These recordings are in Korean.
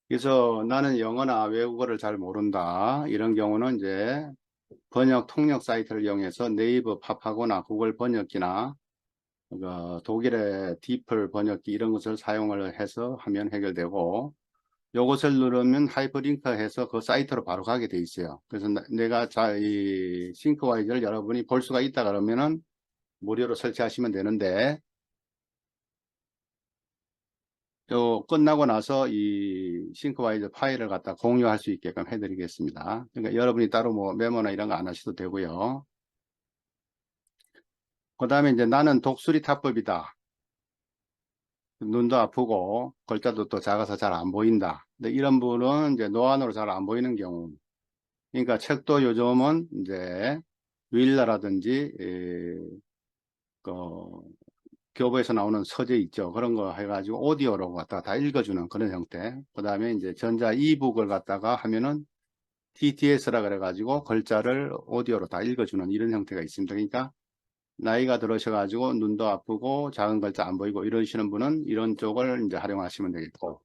그래서 나는 영어나 외국어를 잘 모른다. 이런 경우는 이제 번역 통역 사이트를 이용해서 네이버 팝하거나 구글 번역기나 독일의 디플 번역기 이런 것을 사용을 해서 하면 해결되고, 요것을 누르면 하이퍼링크 해서 그 사이트로 바로 가게 돼 있어요. 그래서 내가 이 싱크와이즈를 여러분이 볼 수가 있다 그러면은 무료로 설치하시면 되는데, 요 끝나고 나서 이 싱크와이즈 파일을 갖다 공유할 수 있게끔 해드리겠습니다. 그러니까 여러분이 따로 뭐 메모나 이런 거 안 하셔도 되고요. 그 다음에 이제 나는 독수리 타법이다. 눈도 아프고 글자도 또 작아서 잘 안 보인다. 근데 이런 분은 이제 노안으로 잘 안 보이는 경우. 그러니까 책도 요즘은 이제 윌러라든지 그 교보에서 나오는 서재 있죠. 그런 거 해가지고 오디오로 갖다가 다 읽어주는 그런 형태. 그 다음에 이제 전자 이북을 갖다가 하면은 TTS라 그래가지고 글자를 오디오로 다 읽어주는 이런 형태가 있습니다. 그러니까 나이가 들으셔가지고 눈도 아프고 작은 글자 안 보이고 이러시는 분은 이런 쪽을 이제 활용하시면 되겠고.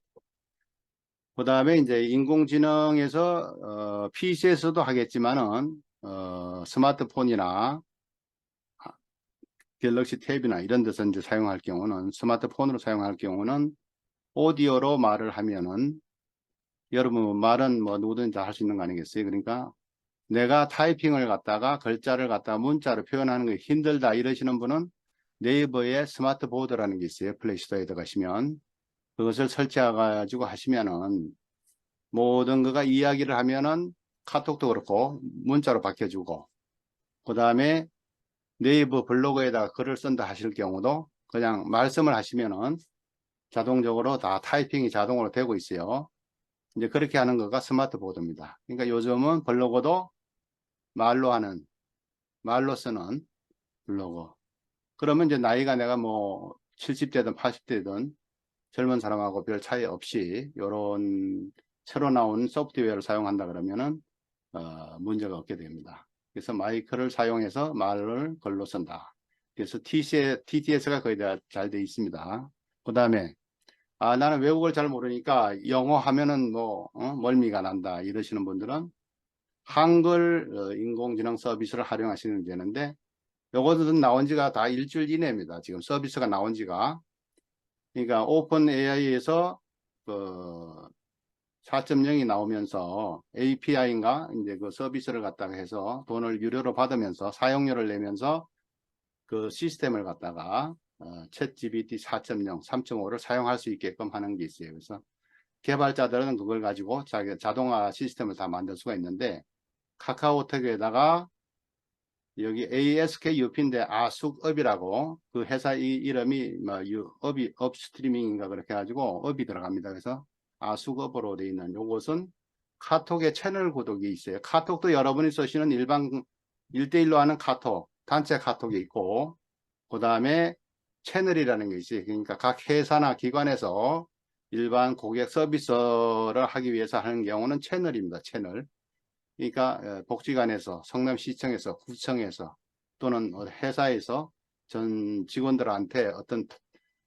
그 다음에 이제 인공지능에서 PC에서도 하겠지만은 스마트폰이나 갤럭시 탭이나 이런 데서 이제 사용할 경우는 스마트폰으로 사용할 경우는 오디오로 말을 하면은 여러분 말은 뭐 누구든 다 할 수 있는 거 아니겠어요? 그러니까 내가 타이핑을 갖다가 글자를 갖다가 문자로 표현하는 게 힘들다 이러시는 분은 네이버에 스마트 보드라는 게 있어요. 플레이스토어에 들어가시면 그것을 설치해 가지고 하시면은 모든 거가 이야기를 하면은 카톡도 그렇고 문자로 바뀌어주고, 그 다음에 네이버 블로그에다가 글을 쓴다 하실 경우도 그냥 말씀을 하시면은 자동적으로 다 타이핑이 자동으로 되고 있어요. 이제 그렇게 하는 거가 스마트 보드입니다. 그러니까 요즘은 블로그도 말로 하는, 말로 쓰는 블로그. 그러면 이제 나이가 내가 뭐 70대든 80대든 젊은 사람하고 별 차이 없이 이런 새로 나온 소프트웨어를 사용한다 그러면은 문제가 없게 됩니다. 그래서 마이크를 사용해서 말을 글로 쓴다. 그래서 TTS가 거의 다 잘 돼 있습니다. 그 다음에 나는 외국어를 잘 모르니까 영어 하면은 뭐 멀미가 난다 이러시는 분들은 한글 인공지능 서비스를 활용하시면 되는데, 요것은 나온 지가 다 일주일 이내입니다. 지금 서비스가 나온 지가. 그러니까 오픈 AI에서 그 4.0이 나오면서 API인가 이제 그 서비스를 갖다가 해서 돈을 유료로 받으면서 사용료를 내면서 그 시스템을 갖다가 챗 GPT 4.0, 3.5를 사용할 수 있게끔 하는 게 있어요. 그래서 개발자들은 그걸 가지고 자기 자동화 시스템을 다 만들 수가 있는데, 카카오톡에다가 여기 ASKUP인데 아숙업이라고 그 회사 이름이 뭐 업이 업스트리밍인가 그렇게 해가지고 업이 들어갑니다. 그래서 아숙업으로 되어 있는 요것은 카톡의 채널 구독이 있어요. 카톡도 여러분이 쓰시는 일반 1대1로 하는 카톡, 단체 카톡이 있고, 그 다음에 채널이라는 게 있어요. 그러니까 각 회사나 기관에서 일반 고객 서비스를 하기 위해서 하는 경우는 채널입니다. 채널. 그러니까 복지관에서, 성남시청에서, 구청에서 또는 회사에서 전 직원들한테 어떤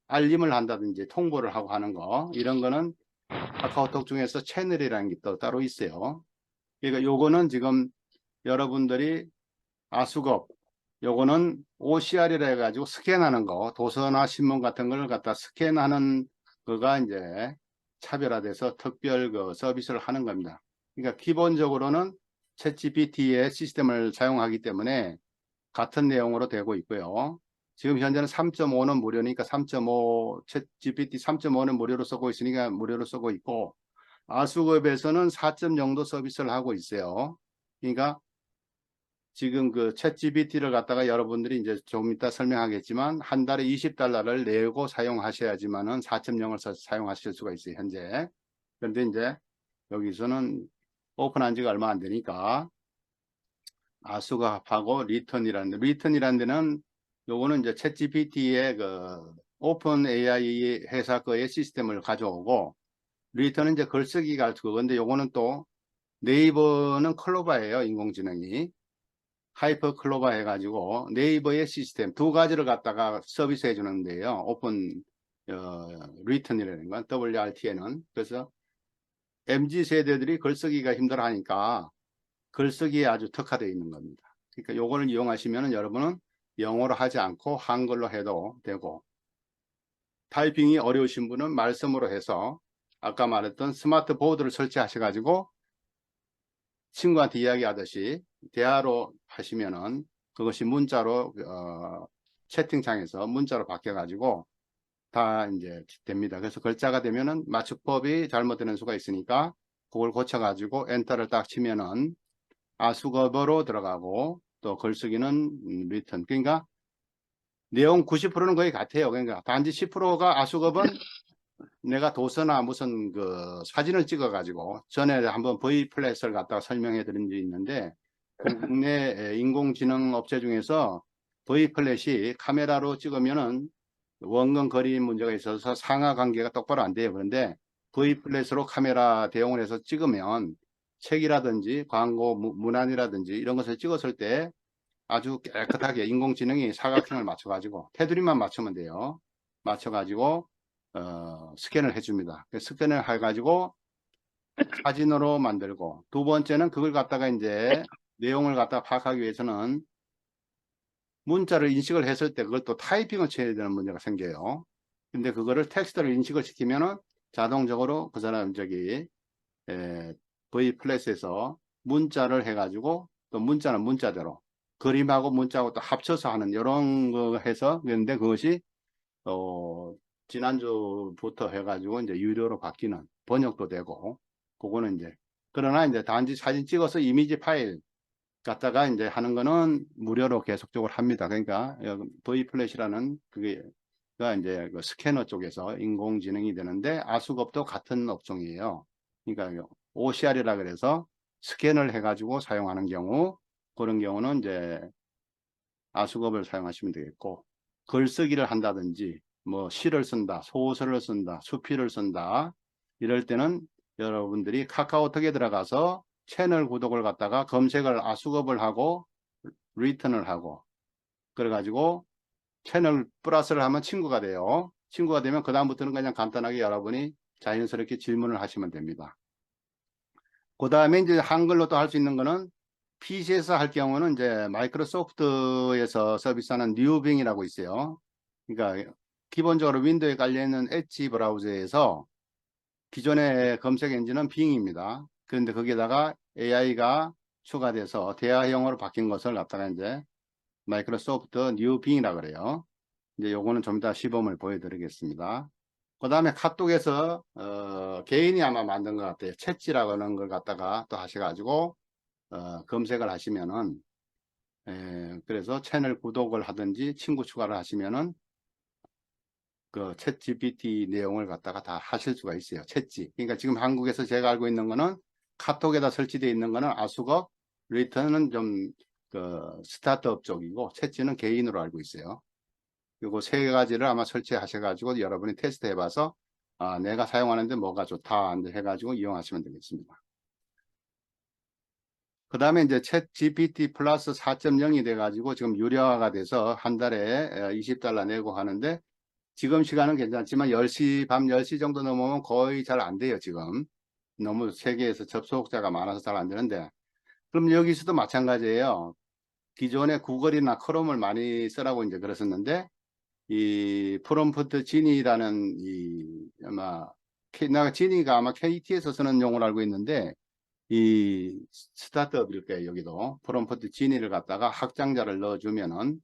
알림을 한다든지 통보를 하고 하는 거, 이런 거는 카카오톡 중에서 채널이라는 게 또 따로 있어요. 그러니까 요거는 지금 여러분들이 아수겁, 요거는 OCR이라 해가지고 스캔하는 거, 도서나 신문 같은 걸 갖다 스캔하는 거가 이제 차별화돼서 특별 그 서비스를 하는 겁니다. 그러니까 기본적으로는 챗GPT의 시스템을 사용하기 때문에 같은 내용으로 되고 있고요. 지금 현재는 3.5는 무료니까 3.5, 챗GPT 3.5는 무료로 쓰고 있으니까 무료로 쓰고 있고, 아수급에서는 4.0도 서비스를 하고 있어요. 그러니까 지금 그 챗GPT를 갖다가 여러분들이 이제 좀 이따 설명하겠지만 한 달에 $20를 내고 사용하셔야지만은 4.0을 사용하실 수가 있어요, 현재. 그런데 이제 여기서는 오픈한 지가 얼마 안 되니까 아수갑하고 리턴이라는 데는 요거는 이제 챗GPT의 그 오픈 AI 회사 거의 시스템을 가져오고, 리턴은 이제 글쓰기가 그건데 요거는 또 네이버는 클로바예요, 인공지능이. 하이퍼 클로바 해가지고 네이버의 시스템 두 가지를 갖다가 서비스 해주는데요. 오픈 리턴이라는 건 WRT에는. 그래서 MZ 세대들이 글쓰기가 힘들어하니까 글쓰기에 아주 특화되어 있는 겁니다. 그러니까 요거를 이용하시면 여러분은 영어로 하지 않고 한글로 해도 되고, 타이핑이 어려우신 분은 말씀으로 해서 아까 말했던 스마트 보드를 설치하셔가지고 친구한테 이야기하듯이 대화로 하시면은 그것이 문자로 채팅창에서 문자로 바뀌어가지고 다 이제 됩니다. 그래서 글자가 되면은 맞춤법이 잘못되는 수가 있으니까 그걸 고쳐가지고 엔터를 딱 치면은 아수거버로 들어가고, 또 글쓰기는 리턴. 그러니까 내용 90%는 거의 같아요. 그러니까 단지 10%가 아수겁은 내가 도서나 무슨 그 사진을 찍어 가지고, 전에 한번 V 플랫을 갖다가 설명해 드린 적이 있는데, 국내 인공지능 업체 중에서 V 플랫이 카메라로 찍으면은 원근 거리 문제가 있어서 상하 관계가 똑바로 안 돼요. 그런데 V 플랫으로 카메라 대용을 해서 찍으면 책이라든지 광고 문안이라든지 이런 것을 찍었을 때 아주 깨끗하게 인공지능이 사각형을 맞춰 가지고 테두리만 맞추면 돼요. 맞춰 가지고 스캔을 해줍니다. 스캔을 해가지고 사진으로 만들고, 두 번째는 그걸 갖다가 이제 내용을 갖다 파악하기 위해서는 문자를 인식을 했을 때 그걸 또 타이핑을 쳐야 되는 문제가 생겨요. 근데 그거를 텍스트를 인식을 시키면은 자동적으로 그 사람 V 플랫에서 문자를 해가지고, 또 문자는 문자대로 그림하고 문자하고 또 합쳐서 하는 이런 거 해서, 그런데 그것이 지난주부터 해가지고 이제 유료로 바뀌는, 번역도 되고, 그거는 이제, 그러나 이제 단지 사진 찍어서 이미지 파일 갖다가 이제 하는 거는 무료로 계속적으로 합니다. 그러니까 V 플랫이라는 그게가 이제 그 스캐너 쪽에서 인공지능이 되는데, 아수겁도 같은 업종이에요. 그러니까 OCR이라 그래서 스캔을 해가지고 사용하는 경우, 그런 경우는 이제 아수겁을 사용하시면 되겠고, 글쓰기를 한다든지 뭐 시를 쓴다, 소설을 쓴다, 수필을 쓴다, 이럴 때는 여러분들이 카카오톡에 들어가서 채널 구독을 갖다가 검색을 아수겁을 하고 리턴을 하고, 그래가지고 채널 플러스를 하면 친구가 돼요. 친구가 되면 그 다음부터는 그냥 간단하게 여러분이 자연스럽게 질문을 하시면 됩니다. 그 다음에 이제 한글로 또 할 수 있는 거는, PC에서 할 경우는 이제 마이크로소프트에서 서비스하는 뉴빙이라고 있어요. 그러니까 기본적으로 윈도우에 깔려있는 엣지 브라우저에서 기존의 검색 엔진은 빙입니다. 그런데 거기에다가 AI가 추가돼서 대화형으로 바뀐 것을 갖다가 이제 마이크로소프트 뉴빙이라고 그래요. 이제 요거는 좀 이따 시범을 보여드리겠습니다. 그 다음에 카톡에서 개인이 아마 만든 것 같아요. 챗지라고 하는 걸 갖다가 또 하셔가지고 검색을 하시면은, 그래서 채널 구독을 하든지 친구 추가를 하시면은 그 챗 GPT 내용을 갖다가 다 하실 수가 있어요. 챗지. 그러니까 지금 한국에서 제가 알고 있는 거는 카톡에다 설치되어 있는 거는 아수거, 리턴은 좀 그 스타트업 쪽이고, 챗지는 개인으로 알고 있어요. 요거 세 가지를 아마 설치하셔가지고 여러분이 테스트 해봐서 내가 사용하는데 뭐가 좋다 해가지고 이용하시면 되겠습니다. 그 다음에 이제 챗 GPT 플러스 4.0이 돼가지고 지금 유료화가 돼서 한 달에 $20 내고 하는데, 지금 시간은 괜찮지만 10시, 밤 10시 정도 넘으면 거의 잘 안 돼요, 지금. 너무 세계에서 접속자가 많아서 잘 안 되는데, 그럼 여기서도 마찬가지예요. 기존에 구글이나 크롬을 많이 쓰라고 이제 그랬었는데, 이 프롬프트 지니라는 지니가 아마 KT에서 쓰는 용어를 알고 있는데, 이 스타트업일 거예요. 여기도 프롬프트 지니를 갖다가 확장자를 넣어주면은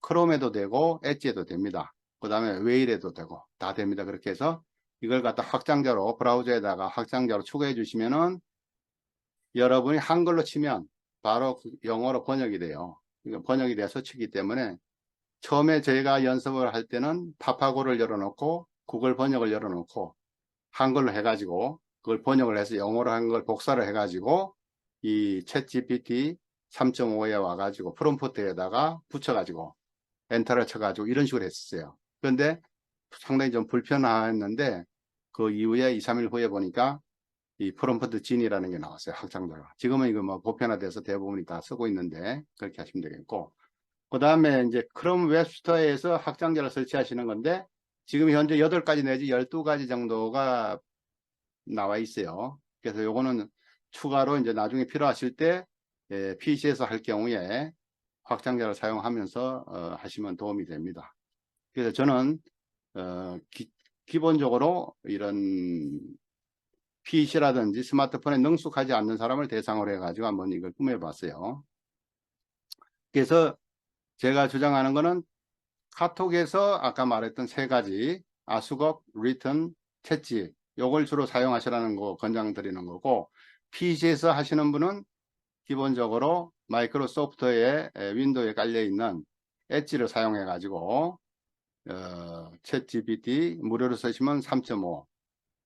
크롬에도 되고 엣지에도 됩니다. 그 다음에 웨일에도 되고 다 됩니다. 그렇게 해서 이걸 갖다 확장자로 브라우저에다가 확장자로 추가해 주시면은 여러분이 한글로 치면 바로 영어로 번역이 돼요. 번역이 돼서 치기 때문에, 처음에 저희가 연습을 할 때는 파파고를 열어놓고 구글 번역을 열어놓고 한글로 해가지고 그걸 번역을 해서 영어로 한 걸 복사를 해가지고 이 챗 GPT 3.5에 와가지고 프롬프트에다가 붙여가지고 엔터를 쳐가지고 이런 식으로 했었어요. 그런데 상당히 좀 불편했는데, 그 이후에 2, 3일 후에 보니까 이 프롬프트 진이라는 게 나왔어요. 확장자가. 지금은 이거 뭐 보편화돼서 대부분이 다 쓰고 있는데 그렇게 하시면 되겠고, 그 다음에 이제 크롬 웹스토어에서 확장자를 설치하시는 건데, 지금 현재 8가지 내지 12가지 정도가 나와 있어요. 그래서 요거는 추가로 이제 나중에 필요하실 때 PC에서 할 경우에 확장자를 사용하면서 하시면 도움이 됩니다. 그래서 저는 기본적으로 이런 PC라든지 스마트폰에 능숙하지 않는 사람을 대상으로 해가지고 한번 이걸 꾸며봤어요. 그래서 제가 주장하는 거는 카톡에서 아까 말했던 세 가지 아수걱, 리튼, 챗지 요걸 주로 사용하시라는 거 권장드리는 거고, PC에서 하시는 분은 기본적으로 마이크로소프트의 윈도우에 깔려 있는 엣지를 사용해 가지고 챗 GPT 무료로 쓰시면 3.5,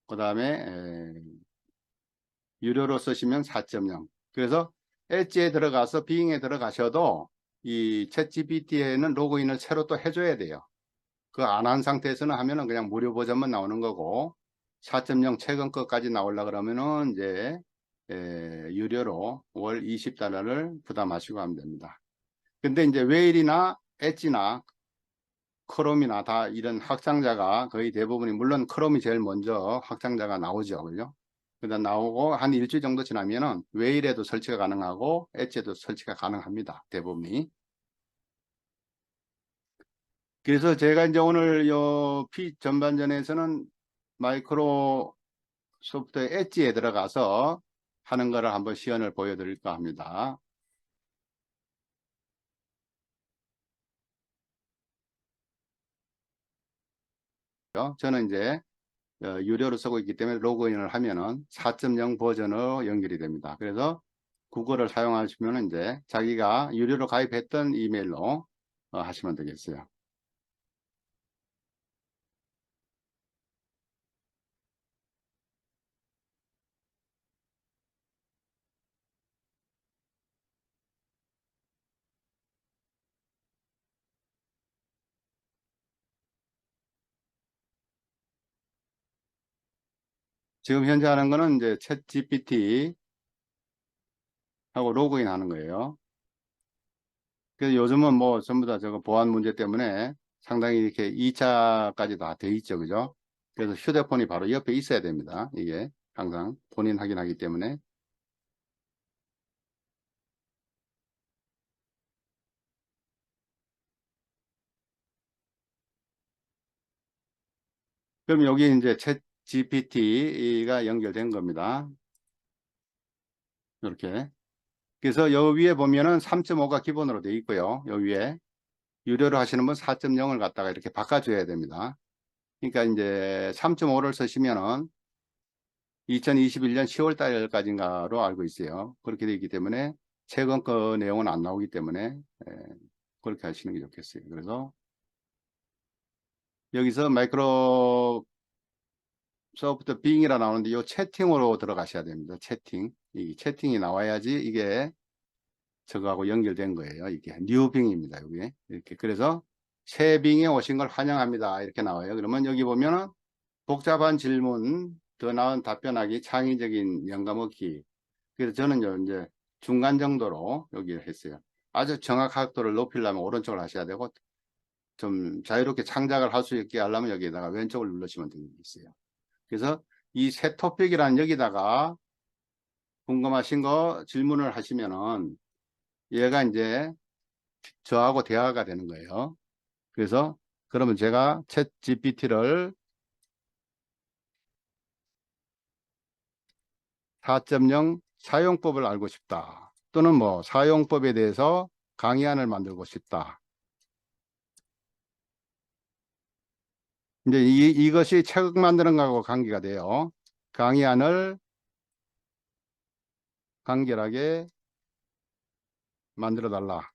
그 다음에 유료로 쓰시면 4.0. 그래서 엣지에 들어가서 빙에 들어가셔도 이 챗 GPT에는 로그인을 새로 또 해줘야 돼요. 그 안 한 상태에서는 하면은 그냥 무료 버전만 나오는 거고, 4.0 최근 것까지 나오려 그러면은 이제 유료로 월 20달러를 부담하시고 하면 됩니다. 근데 이제 웨일이나 엣지나 크롬이나 다 이런 확장자가 거의 대부분이, 물론 크롬이 제일 먼저 확장자가 나오죠. 그죠? 그다음 나오고 한 일주일 정도 지나면은 웨일에도 설치가 가능하고 엣지에도 설치가 가능합니다. 대부분이. 그래서 제가 이제 오늘 요 전반전에서는 마이크로소프트 엣지에 들어가서 하는 거를 한번 시연을 보여드릴까 합니다. 저는 이제 유료로 쓰고 있기 때문에 로그인을 하면은 4.0 버전으로 연결이 됩니다. 그래서 그거를 사용하시면 이제 자기가 유료로 가입했던 이메일로 하시면 되겠어요. 지금 현재 하는 거는 이제 챗 GPT 하고 로그인 하는 거예요. 그래서 요즘은 뭐 전부 다 저거 보안 문제 때문에 상당히 이렇게 2차까지 다 돼 있죠. 그죠? 그래서 휴대폰이 바로 옆에 있어야 됩니다. 이게 항상 본인 확인하기 때문에. 그럼 여기 이제 챗 GPT가 연결된 겁니다. 이렇게. 그래서 여 위에 보면은 3.5가 기본으로 돼 있고요. 여 위에 유료로 하시는 분 4.0을 갖다가 이렇게 바꿔줘야 됩니다. 그러니까 이제 3.5를 쓰시면은 2021년 10월 달까지인가로 알고 있어요. 그렇게 되어 있기 때문에 최근 거 내용은 안 나오기 때문에 그렇게 하시는 게 좋겠어요. 그래서 여기서 마이크로소프트 빙이라 나오는데 이 채팅으로 들어가셔야 됩니다. 채팅. 이 채팅이 나와야지 이게 저거하고 연결된 거예요. 이게 뉴빙입니다. 여기 이렇게. 그래서 새 빙에 오신 걸 환영합니다. 이렇게 나와요. 그러면 여기 보면은 복잡한 질문, 더 나은 답변하기, 창의적인 영감 얻기. 그래서 저는 이제 중간 정도로 여기를 했어요. 아주 정확도를 높이려면 오른쪽을 하셔야 되고, 좀 자유롭게 창작을 할 수 있게 하려면 여기에다가 왼쪽을 누르시면 되겠어요. 그래서 이 새 토픽이라는 여기다가 궁금하신 거 질문을 하시면은 얘가 이제 저하고 대화가 되는 거예요. 그래서 그러면 제가 챗 GPT를 4.0 사용법을 알고 싶다. 또는 뭐 사용법에 대해서 강의안을 만들고 싶다. 이제 이것이 책 만드는 거하고 관계가 돼요. 강의안을 간결하게 만들어 달라.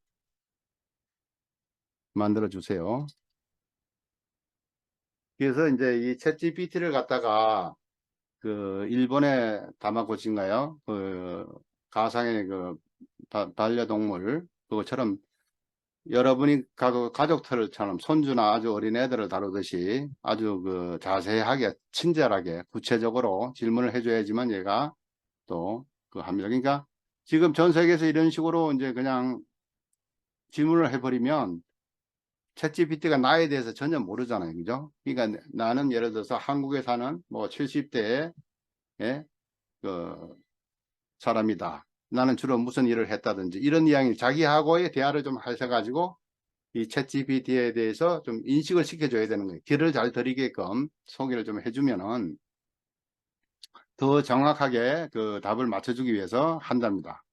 만들어 주세요. 그래서 이제 이 챗 GPT를 갖다가 그 일본의 다마고치인가요? 그 가상의 그 반려동물 그것처럼 여러분이 가족들처럼 손주나 아주 어린 애들을 다루듯이 아주 그 자세하게 친절하게 구체적으로 질문을 해줘야지만 얘가 또 그 합니다. 그러니까 지금 전 세계에서 이런 식으로 이제 그냥 질문을 해버리면 챗GPT가 나에 대해서 전혀 모르잖아요. 그죠? 그러니까 나는 예를 들어서 한국에 사는 뭐 70대의 그 사람이다. 나는 주로 무슨 일을 했다든지 이런 이야기, 자기하고의 대화를 좀 하셔가지고 이 챗GPT에 대해서 좀 인식을 시켜줘야 되는 거예요. 귀를 잘 들이게끔 소개를 좀 해주면은 더 정확하게 그 답을 맞춰주기 위해서 한답니다.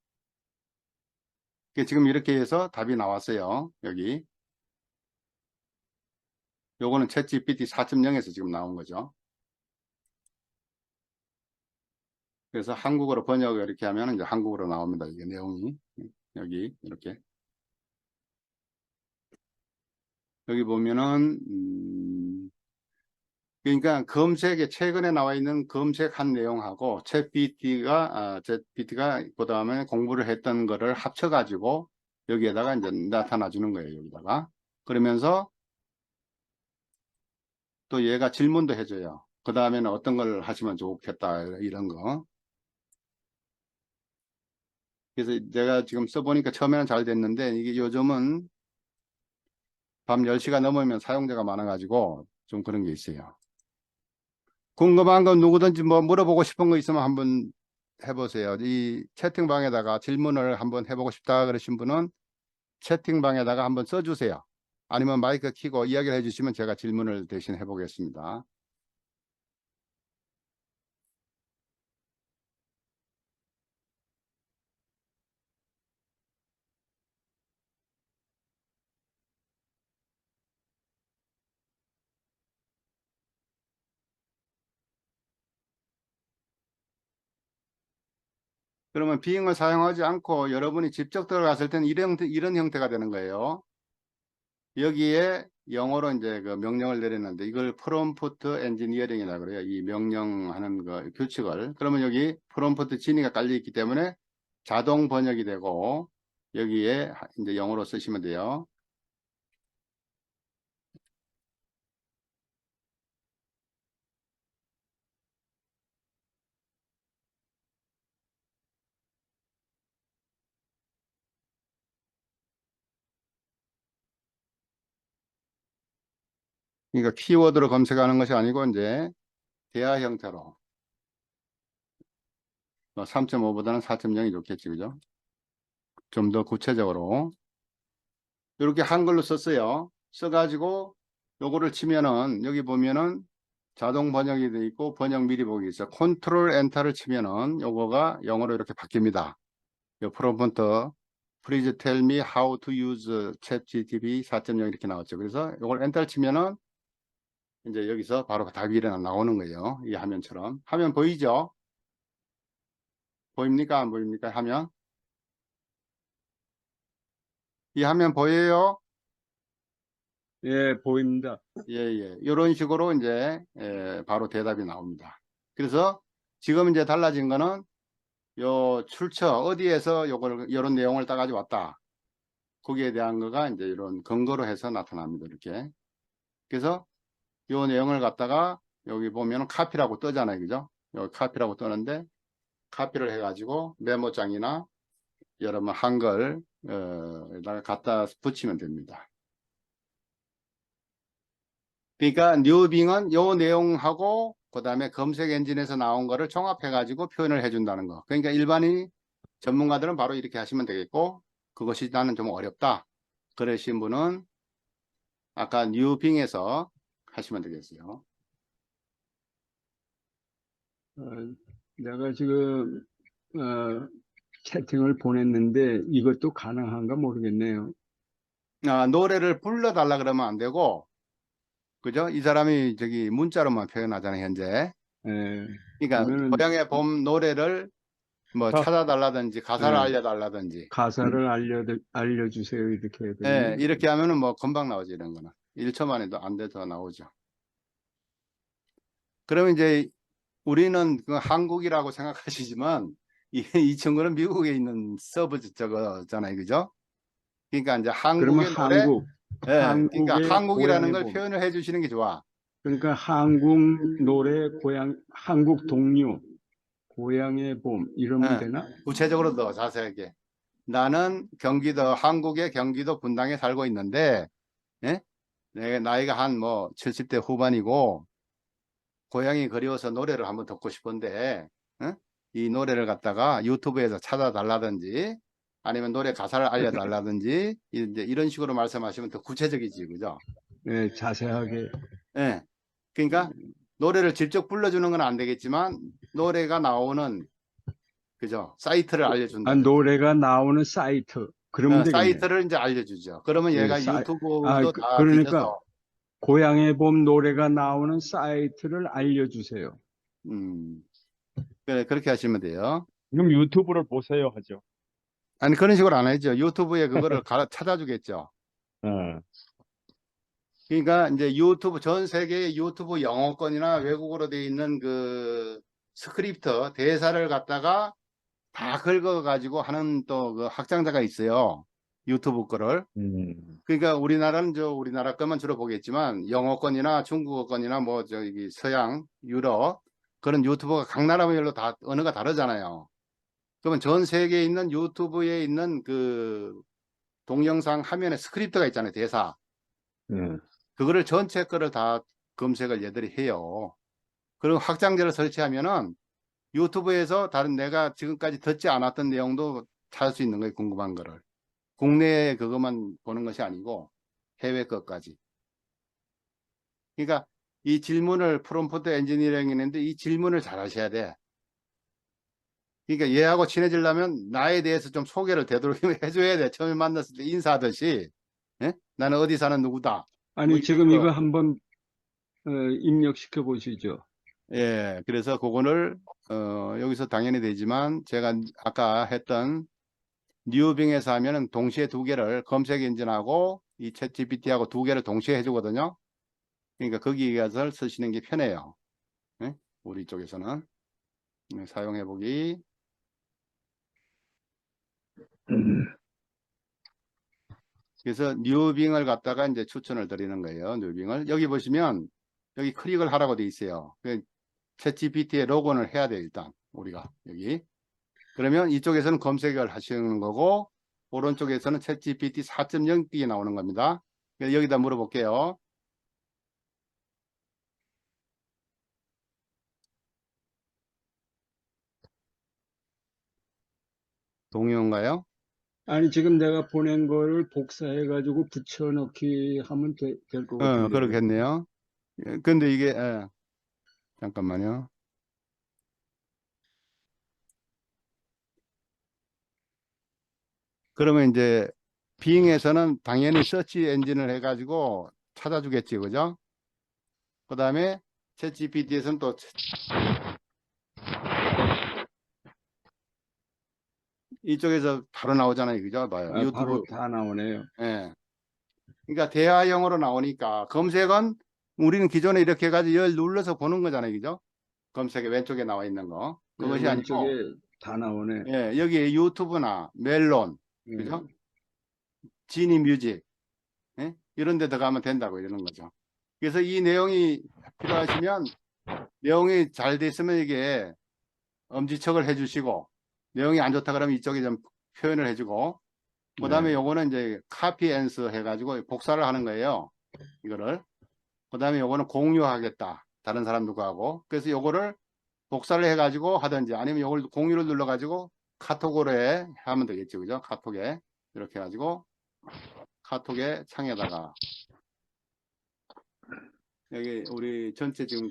지금 이렇게 해서 답이 나왔어요. 여기. 요거는 챗GPT 4.0에서 지금 나온 거죠. 그래서 한국어로 번역을 이렇게 하면 이제 한국어로 나옵니다. 이게 내용이. 여기, 이렇게. 여기 보면은, 그러니까 검색에 최근에 나와 있는 검색한 내용하고 챗GPT가 그 다음에 공부를 했던 거를 합쳐가지고 여기에다가 이제 나타나 주는 거예요. 여기다가. 그러면서 또 얘가 질문도 해줘요. 그 다음에는 어떤 걸 하시면 좋겠다. 이런 거. 그래서 내가 지금 써보니까 처음에는 잘 됐는데 이게 요즘은 밤 10시가 넘으면 사용자가 많아가지고 좀 그런 게 있어요. 궁금한 건 누구든지 뭐 물어보고 싶은 거 있으면 한번 해보세요. 이 채팅방에다가 질문을 한번 해보고 싶다 그러신 분은 채팅방에다가 한번 써주세요. 아니면 마이크 켜고 이야기를 해주시면 제가 질문을 대신 해보겠습니다. 그러면 비잉을 사용하지 않고 여러분이 직접 들어갔을 때는 이런 형태가 되는 거예요. 여기에 영어로 이제 그 명령을 내렸는데 이걸 프롬프트 엔지니어링이라고 그래요. 이 명령하는 그 규칙을. 그러면 여기 프롬프트 진위가 깔려 있기 때문에 자동 번역이 되고 여기에 이제 영어로 쓰시면 돼요. 그러니까 키워드로 검색하는 것이 아니고 이제 대화 형태로 3.5보다는 4.0이 좋겠지, 그죠? 좀 더 구체적으로 이렇게 한글로 썼어요. 써가지고 요거를 치면은 여기 보면은 자동 번역이 돼 있고 번역 미리 보기 있어. 컨트롤 엔터를 치면은 요거가 영어로 이렇게 바뀝니다. 요 프롬프트 Please tell me how to use ChatGPT 4.0 이렇게 나왔죠. 그래서 요걸 엔터를 치면은 이제 여기서 바로 답이 나오는 거예요. 이 화면처럼. 화면 보이죠? 보입니까? 안 보입니까? 화면. 이 화면 보여요? 예, 보입니다. 예, 예. 이런 식으로 이제 바로 대답이 나옵니다. 그래서 지금 이제 달라진 거는 요 출처 어디에서 요걸 이런 내용을 따가지고 왔다. 거기에 대한 거가 이제 이런 근거로 해서 나타납니다. 이렇게. 그래서 요 내용을 갖다가 여기 보면 카피라고 뜨잖아요. 그죠? 여기 카피라고 뜨는데 카피를 해가지고 메모장이나 여러분 한글 에다가 갖다 붙이면 됩니다. 그러니까 뉴빙은 요 내용하고 그 다음에 검색 엔진에서 나온 거를 종합해 가지고 표현을 해준다는 거. 그러니까 일반인 전문가들은 바로 이렇게 하시면 되겠고 그것이 나는 좀 어렵다 그러신 분은 아까 뉴빙에서 하시면 되겠어요. 내가 지금 채팅을 보냈는데 이것도 가능한가 모르겠네요. 노래를 불러달라 그러면 안 되고 그죠? 이 사람이 저기 문자로만 표현하잖아요 현재. 예, 그러니까 그러면은 고향의 봄 노래를 뭐 가, 찾아달라든지 가사를 예, 알려달라든지 가사를 알려주세요 이렇게 해야 예, 되겠네요. 이렇게 하면은 뭐 금방 나오지 이런 거는 1초 만에도 안 돼서 나오죠. 그러면 이제 우리는 그 한국이라고 생각하시지만 이 친구는 미국에 있는 서버 저거잖아요, 그죠? 그러니까 이제 그러면 한국의 노래, 예, 그러니까 한국의 한국이라는 고향의 걸 봄. 표현을 해주시는 게 좋아. 그러니까 한국 노래 고향, 한국 동요, 고향의 봄 이러면 예, 되나? 구체적으로 더 자세하게. 나는 경기도 한국의 경기도 분당에 살고 있는데, 예? 내 나이가 한 뭐 70대 후반이고 고향이 그리워서 노래를 한번 듣고 싶은데, 예? 이 노래를 갖다가 유튜브에서 찾아달라든지 아니면 노래 가사를 알려달라든지 이제 이런 식으로 말씀하시면 더 구체적이지, 그죠? 네, 자세하게. 예. 그러니까 노래를 직접 불러주는 건 안 되겠지만 노래가 나오는 그죠? 사이트를 아, 알려준다든지 노래가 나오는 사이트. 그러면 되겠네요. 사이트를 이제 알려주죠. 그러면 예, 얘가 유튜브도 다 그러니까 뒤져서 고향의 봄 노래가 나오는 사이트를 알려주세요. 음, 그래, 그렇게 하시면 돼요. 그럼 유튜브를 보세요 하죠. 아니 그런 식으로 안 하죠. 유튜브에 그거를 찾아주겠죠. 어. 그러니까 이제 유튜브 전 세계의 유튜브 영어권이나 외국어로 돼 있는 그 스크립트 대사를 갖다가 다 긁어 가지고 하는 또 그 확장자가 있어요. 유튜브 거를. 그러니까 우리나라는 우리나라 것만 주로 보겠지만 영어권이나 중국어권이나 뭐 저기 서양, 유럽 그런 유튜버가 각 나라별로 다 언어가 다르잖아요. 그러면 전 세계에 있는 유튜브에 있는 그 동영상 화면에 스크립트가 있잖아요. 대사. 예. 그거를 전체 거를 다 검색을 얘들이 해요. 그리고 확장자를 설치하면은 유튜브에서 다른 내가 지금까지 듣지 않았던 내용도 찾을 수 있는 거예요. 궁금한 거를. 국내에 그것만 보는 것이 아니고 해외 것까지. 그러니까 이 질문을 프롬프트 엔지니어링 했는데 이 질문을 잘 하셔야 돼. 그러니까 얘하고 친해지려면 나에 대해서 좀 소개를 되도록이면 해줘야 돼. 처음에 만났을 때 인사하듯이. 예? 나는 어디 사는 누구다. 뭐 아니, 이런 지금 식으로. 이거 한번 입력시켜 보시죠. 예, 그래서 그거를 여기서 당연히 되지만 제가 아까 했던 뉴빙에서 하면은 동시에 두 개를 검색 엔진하고 이 챗 GPT하고 두 개를 동시에 해주거든요. 그러니까 거기에서 쓰시는 게 편해요. 예? 우리 쪽에서는 사용해 보기. 그래서 뉴빙을 갖다가 이제 추천을 드리는 거예요. 뉴빙을 여기 보시면 여기 클릭을 하라고 돼 있어요. 챗 GPT에 로그인을 해야 돼요. 일단 우리가 여기. 그러면 이쪽에서는 검색을 하시는 거고 오른쪽에서는 챗 GPT 4.0 띄게 나오는 겁니다. 여기다 물어볼게요. 동요인가요? 아니, 지금 내가 보낸 거를 복사해가지고 붙여넣기 하면 될 것 같은데. 그렇겠네요. 근데 이게 잠깐만요. 그러면 이제 빙에서는 당연히 서치 엔진을 해가지고 찾아주겠지, 그죠? 그 다음에 챗 GPT에서는 또 이쪽에서 바로 나오잖아요, 그죠? 봐요. 아, 유튜브. 바로 다 나오네요. 예. 그러니까 대화형으로 나오니까 검색은 우리는 기존에 이렇게 해가지고 열 눌러서 보는 거잖아요, 그죠? 검색에 왼쪽에 나와 있는 거. 네, 그것이 아니고, 왼쪽에 다 나오네. 예, 여기 유튜브나 멜론, 예. 그죠? 지니 뮤직, 예? 이런 데 들어가면 된다고 이러는 거죠. 그래서 이 내용이 필요하시면 내용이 잘 돼 있으면 이게 엄지척을 해주시고 내용이 안 좋다 그러면 이쪽에 좀 표현을 해주고 그 다음에 네. 요거는 이제 카피 앤서 해가지고 복사를 하는 거예요. 이거를. 그 다음에 요거는 공유하겠다. 다른 사람들과 하고. 그래서 요거를 복사를 해가지고 하든지 아니면 요걸 공유를 눌러가지고 카톡으로 하면 되겠죠. 그죠? 카톡에. 이렇게 해가지고 카톡에 창에다가 여기 우리 전체 지금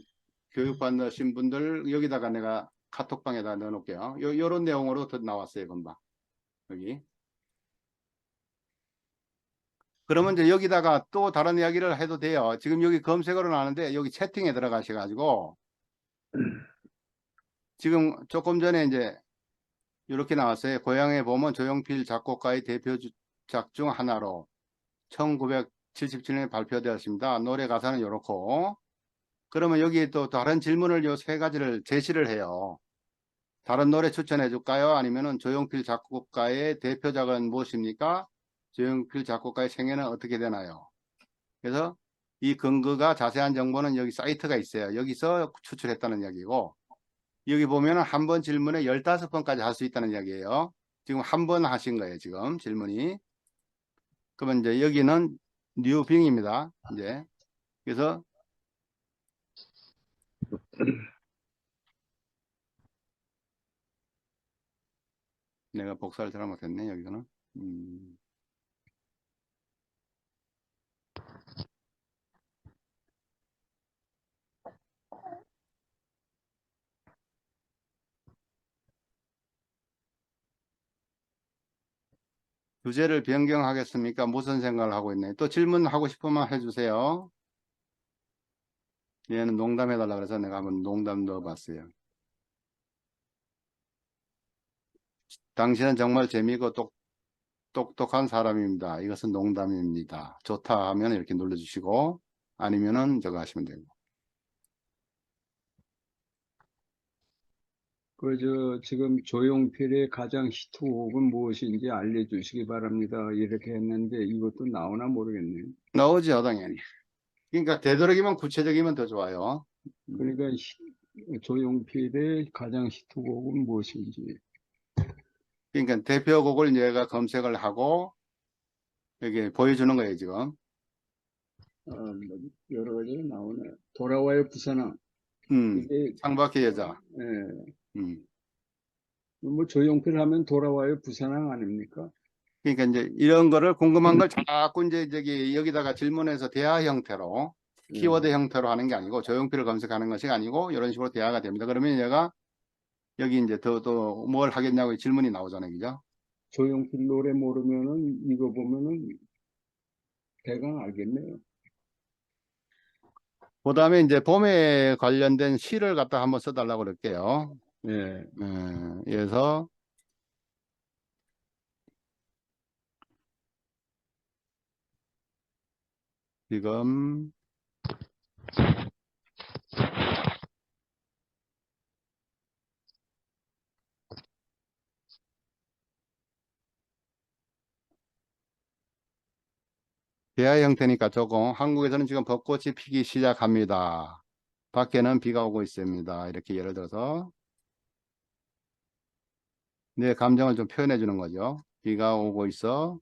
교육받으신 분들 여기다가 내가 카톡방에다 넣어놓을게요. 요런 내용으로 더 나왔어요. 금방. 여기. 그러면 이제 여기다가 또 다른 이야기를 해도 돼요. 지금 여기 검색어로 나왔는데 여기 채팅에 들어가셔가지고 지금 조금 전에 이제 이렇게 나왔어요. 고향에 보면 조용필 작곡가의 대표작 중 하나로 1977년에 발표되었습니다. 노래 가사는 이렇고 그러면 여기에 또 다른 질문을 요 세 가지를 제시를 해요. 다른 노래 추천해 줄까요? 아니면은 조용필 작곡가의 대표작은 무엇입니까? 조용필 작곡가의 생애는 어떻게 되나요? 그래서 이 근거가 자세한 정보는 여기 사이트가 있어요. 여기서 추출했다는 이야기고 여기 보면은 한 번 질문에 15번까지 할 수 있다는 이야기예요. 지금 한 번 하신 거예요. 지금 질문이. 그러면 이제 여기는 뉴빙입니다. 이제 그래서 내가 복사를 잘못했네, 여기서는. 음. 주제를 변경하겠습니까? 무슨 생각을 하고 있나요? 또 질문하고 싶으면 해주세요. 얘는 농담해달라 그래서 내가 한번 농담 넣어봤어요. 당신은 정말 재미있고 똑똑한 사람입니다. 이것은 농담입니다. 좋다 하면 이렇게 눌러주시고, 아니면은 저거 하시면 되고. 지금 조용필의 가장 히트곡은 무엇인지 알려주시기 바랍니다. 이렇게 했는데 이것도 나오나 모르겠네요. 나오죠, 당연히. 그러니까 되도록이면 구체적이면 더 좋아요. 그러니까 조용필의 가장 히트곡은 무엇인지. 그러니까 대표곡을 얘가 검색을 하고 여기 보여주는 거예요, 지금. 뭐 여러 가지가 나오네. 돌아와요 부산아. 이게 창밖의 여자. 예, 음. 뭐 조용필 하면 돌아와요 부산항 아닙니까? 그러니까 이제 이런 거를 궁금한 걸 자꾸 이제 저기 여기다가 질문해서 대화 형태로 키워드 형태로 하는 게 아니고 조용필을 검색하는 것이 아니고 이런 식으로 대화가 됩니다. 그러면 얘가 여기 이제 또 뭘 하겠냐고 질문이 나오잖아요, 그죠? 조용필 노래 모르면은 이거 보면은 대강 알겠네요. 그 다음에 이제 봄에 관련된 시를 갖다 한번 써달라고 그럴게요. 예. 그래서 지금 대화 형태니까 조금 한국에서는 지금 벚꽃이 피기 시작합니다. 밖에는 비가 오고 있습니다. 이렇게 예를 들어서 내 감정을 좀 표현해 주는 거죠. 비가 오고 있어.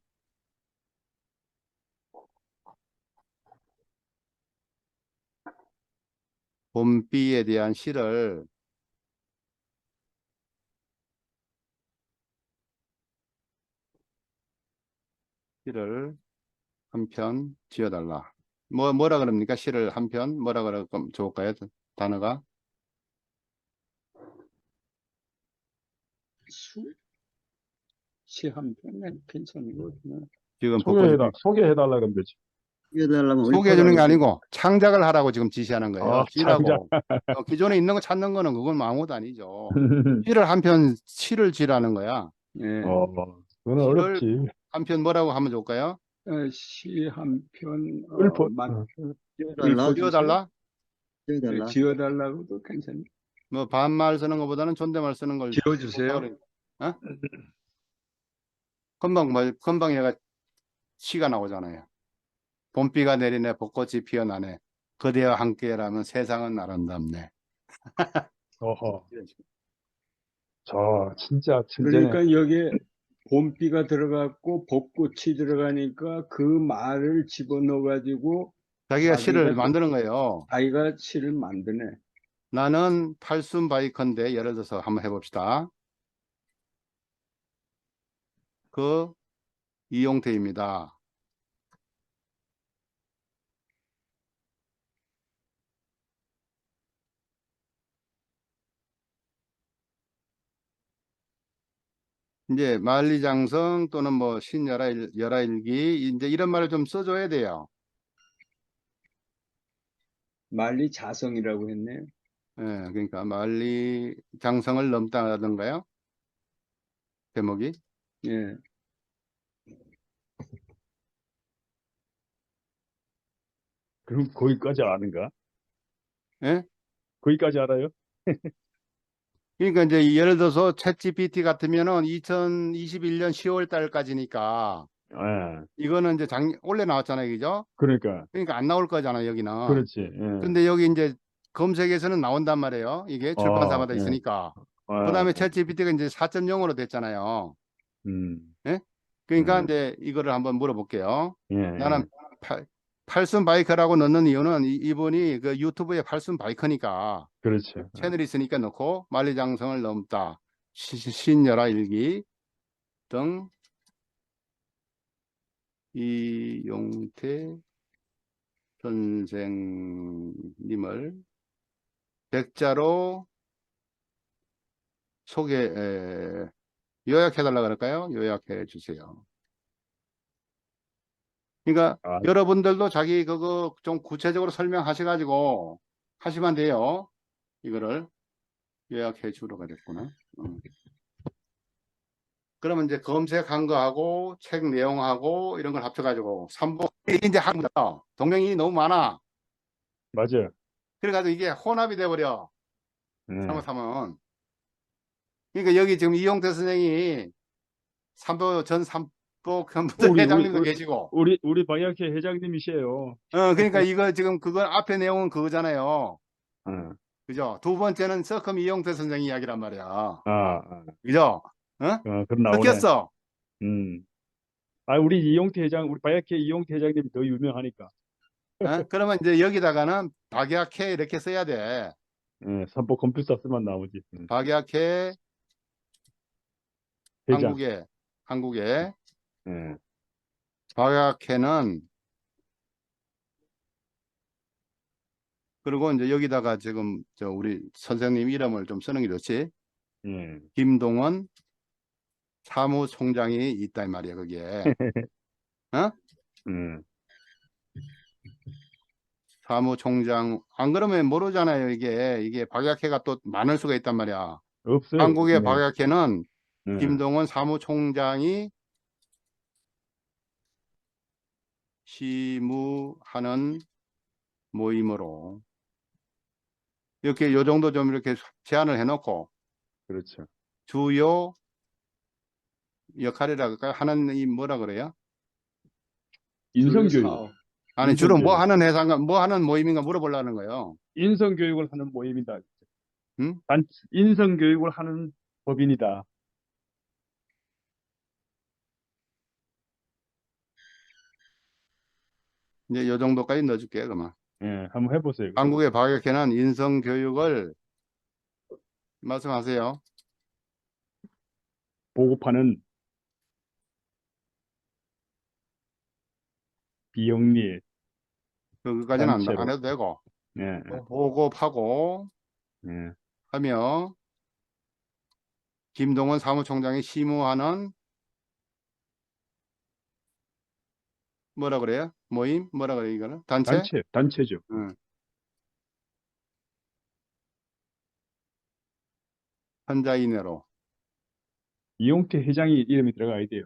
봄비에 대한 시를 한 편 지어달라. 뭐라 그럽니까? 시를 한 편? 뭐라 그러면 좋을까요? 단어가? 시 한 편에 괜찮은 것 같네. 지금 벚꽃이 소개해달라 그런 거지. 이어달라면 소개해 주는 게 아니고 창작을 하라고 지금 지시하는 거예요. 아, 지라고. 기존에 있는 거 찾는 거는 그건 아무것도 아니죠. 시를 한 편 시를 지라는 거야. 예. 그건 어렵지. 한 편 뭐라고 하면 좋을까요? 시 한 편 지어달라? 지어달라고도 괜찮네. 뭐 반말 쓰는 것보다는 존댓말 쓰는 걸 지어주세요. 어? 금방 얘가 시가 나오잖아요. 봄비가 내리네 벚꽃이 피어나네 그대와 함께라면 세상은 아름답네. 어허. 진짜 그러니까 여기에 봄비가 들어갔고 벚꽃이 들어가니까 그 말을 집어넣어 가지고 자기가 시를 만드는 거예요. 자기가 시를 만드네. 나는 팔순 바이커인데 예를 들어서 한번 해봅시다. 그 이용태입니다. 이제 만리장성 또는 뭐 신열하일기 이제 이런 말을 좀 써줘야 돼요. 만리자성이라고 했네요. 예, 그러니까 만리장성을 넘다던가요? 제목이? 예. 그럼 거기까지 아는가? 예? 거기까지 알아요? 그러니까 이제 예를 들어서 챗GPT 같으면은 2021년 10월 달까지니까 예. 이거는 이제 원래 나왔잖아요, 그죠? 그러니까 안 나올 거잖아요, 여기는. 그렇지. 예. 근데 여기 이제 검색에서는 나온단 말이에요. 이게 출판사마다 예. 있으니까. 그 다음에 챗GPT가 이제 4.0으로 됐잖아요. 예? 그러니까 이제 이거를 한번 물어볼게요. 예. 나는 팔순 바이커라고 넣는 이유는 이분이 그 유튜브에 팔순 바이커니까 그렇죠. 채널이 있으니까 넣고 만리장성을 넘다 신열하 일기 등 이용태 선생님을 백자로 요약해달라 그럴까요? 요약해 주세요. 그러니까 아, 여러분들도 자기 그거 좀 구체적으로 설명하셔가지고 하시면 돼요. 이거를 요약해 주러가 됐구나. 그러면 이제 검색한 거하고 책 내용하고 이런 걸 합쳐가지고 3부 이제 한 거다. 동명이인이 너무 많아. 맞아요. 그래가지고 이게 혼합이 돼버려. 네. 잘못하면. 그러니까 여기 지금 이용태 선생이 전 3부 컴퓨터 회장님도 계시고. 우리 방역회 회장님이시에요. 그러니까 이거 지금 그건 앞에 내용은 그거잖아요. 어. 그죠? 두 번째는 서컴 이용태 선생 이야기란 말이야. 그죠? 그럼 나오네. 섞였어. 우리 우리 방역회 이용태 회장님이 더 유명하니까. 그러면 이제 여기다가는 박약해 이렇게 써야 돼. 삼보 컴퓨터 쓰면 나오지. 박약해 회장. 한국에 예. 박약해는 그리고 이제 여기다가 지금 우리 선생님 이름을 좀 쓰는 게 좋지. 예. 김동원 사무총장이 있다 이 말이야 거기에. 사무총장 안 그러면 모르잖아요. 이게 박약해가 또 많을 수가 있단 말이야. 없어요. 한국의 네. 박약해는 네. 김동원 사무총장이 시무하는 모임으로 이렇게 요 정도 좀 이렇게 제안을 해놓고 그렇죠. 주요 역할이라 할까요? 하는 이 뭐라 그래요? 인성교육. 아니 주로 뭐 인성교육. 하는 회사인가 뭐 하는 모임인가 물어보려는 거예요. 인성교육을 하는 모임이다. 응? 인성교육을 하는 법인이다. 이제 요 정도까지 넣어줄게요. 그러면 예, 한번 해보세요. 한국의 박약회는 인성교육을 말씀하세요. 보급하는 비영리 그거까지는 단체로. 안 해도 되고 예, 보급하고 예. 하며 김동원 사무총장이 시무하는 뭐라 그래요? 모임? 뭐라 그래요 이거는? 단체? 단체죠. 응. 현자 이내로. 이용태 회장이 이름이 들어가야 돼요.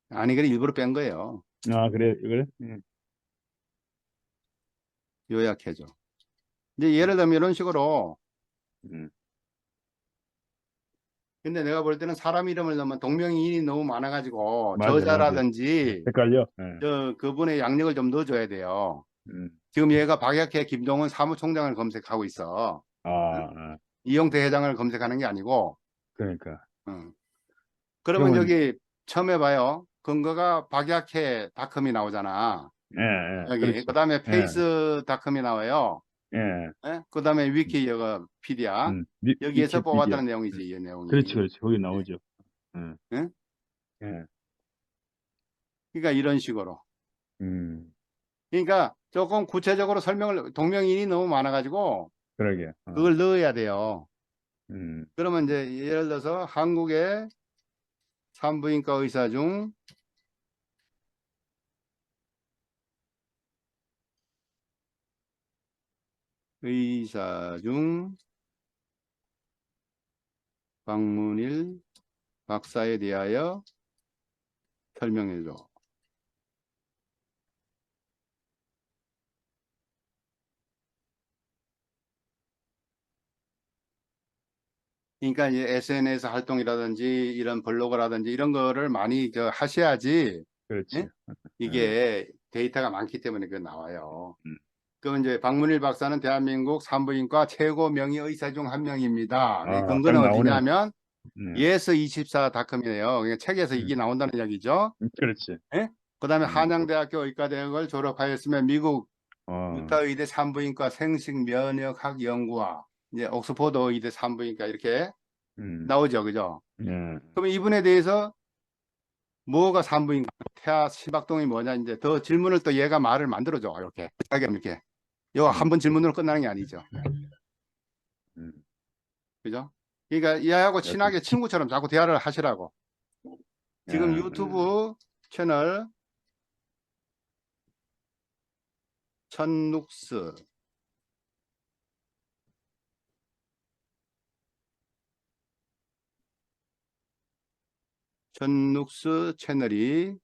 아니 그래 일부러 뺀 거예요. 그래? 예. 요약해줘. 이제 예를 들면 이런 식으로. 근데 내가 볼 때는 사람 이름을 넣으면 동명이인이 너무 많아가지고 맞아요. 저자라든지 헷갈려. 예. 그분의 양력을 좀 넣어줘야 돼요. 음. 지금 얘가 박약해 김동원 사무총장을 검색하고 있어. 이용태 회장을 검색하는 게 아니고. 그러니까. 그러면 그러면- 여기 처음 해봐요. 근거가 박약해닷컴이 나오잖아. 예, 여기 그렇죠. 그다음에 페이스닷컴이 나와요. 예. 그다음에 위키피디아 여기에서 위키피디아. 뽑았다는 내용이지 이 내용이. 그렇지. 거기 나오죠. 응? 예. 그러니까 이런 식으로. 음. 그러니까 조금 구체적으로 설명을 동명이인이 너무 많아가지고 그러게. 그걸 넣어야 돼요. 음. 그러면 이제 예를 들어서 한국의 산부인과 의사 중 박문일 박사에 대하여 설명해줘. 그러니까 이제 SNS 활동이라든지 이런 블로그라든지 이런 거를 많이 하셔야지. 그렇지. 예? 이게 데이터가 많기 때문에 그 나와요. 음. 그럼 이제 박문일 박사는 대한민국 산부인과 최고 명의 의사 중 한 명입니다. 아, 근거는 딱 나오네. 어디냐면 네. yes24.com이네요. 그러니까 책에서 이게 나온다는 이야기죠. 그렇지. 그다음에 음. 한양대학교 의과대학을 졸업하였으며 미국 어. 유타 의대 산부인과 생식면역학 연구와 이제 옥스퍼드 의대 산부인과 이렇게 나오죠, 그죠? 예. 그럼 이분에 대해서 뭐가 산부인과, 태아 시박동이 뭐냐, 이제 더 질문을 또 얘가 말을 만들어줘. 이렇게. 이렇게. 이거 한 번 질문으로 끝나는 게 아니죠. 음. 그죠? 그러니까 얘하고 여튼 친하게 친구처럼 자꾸 대화를 하시라고. 지금 야, 유튜브 채널 천눅스 채널이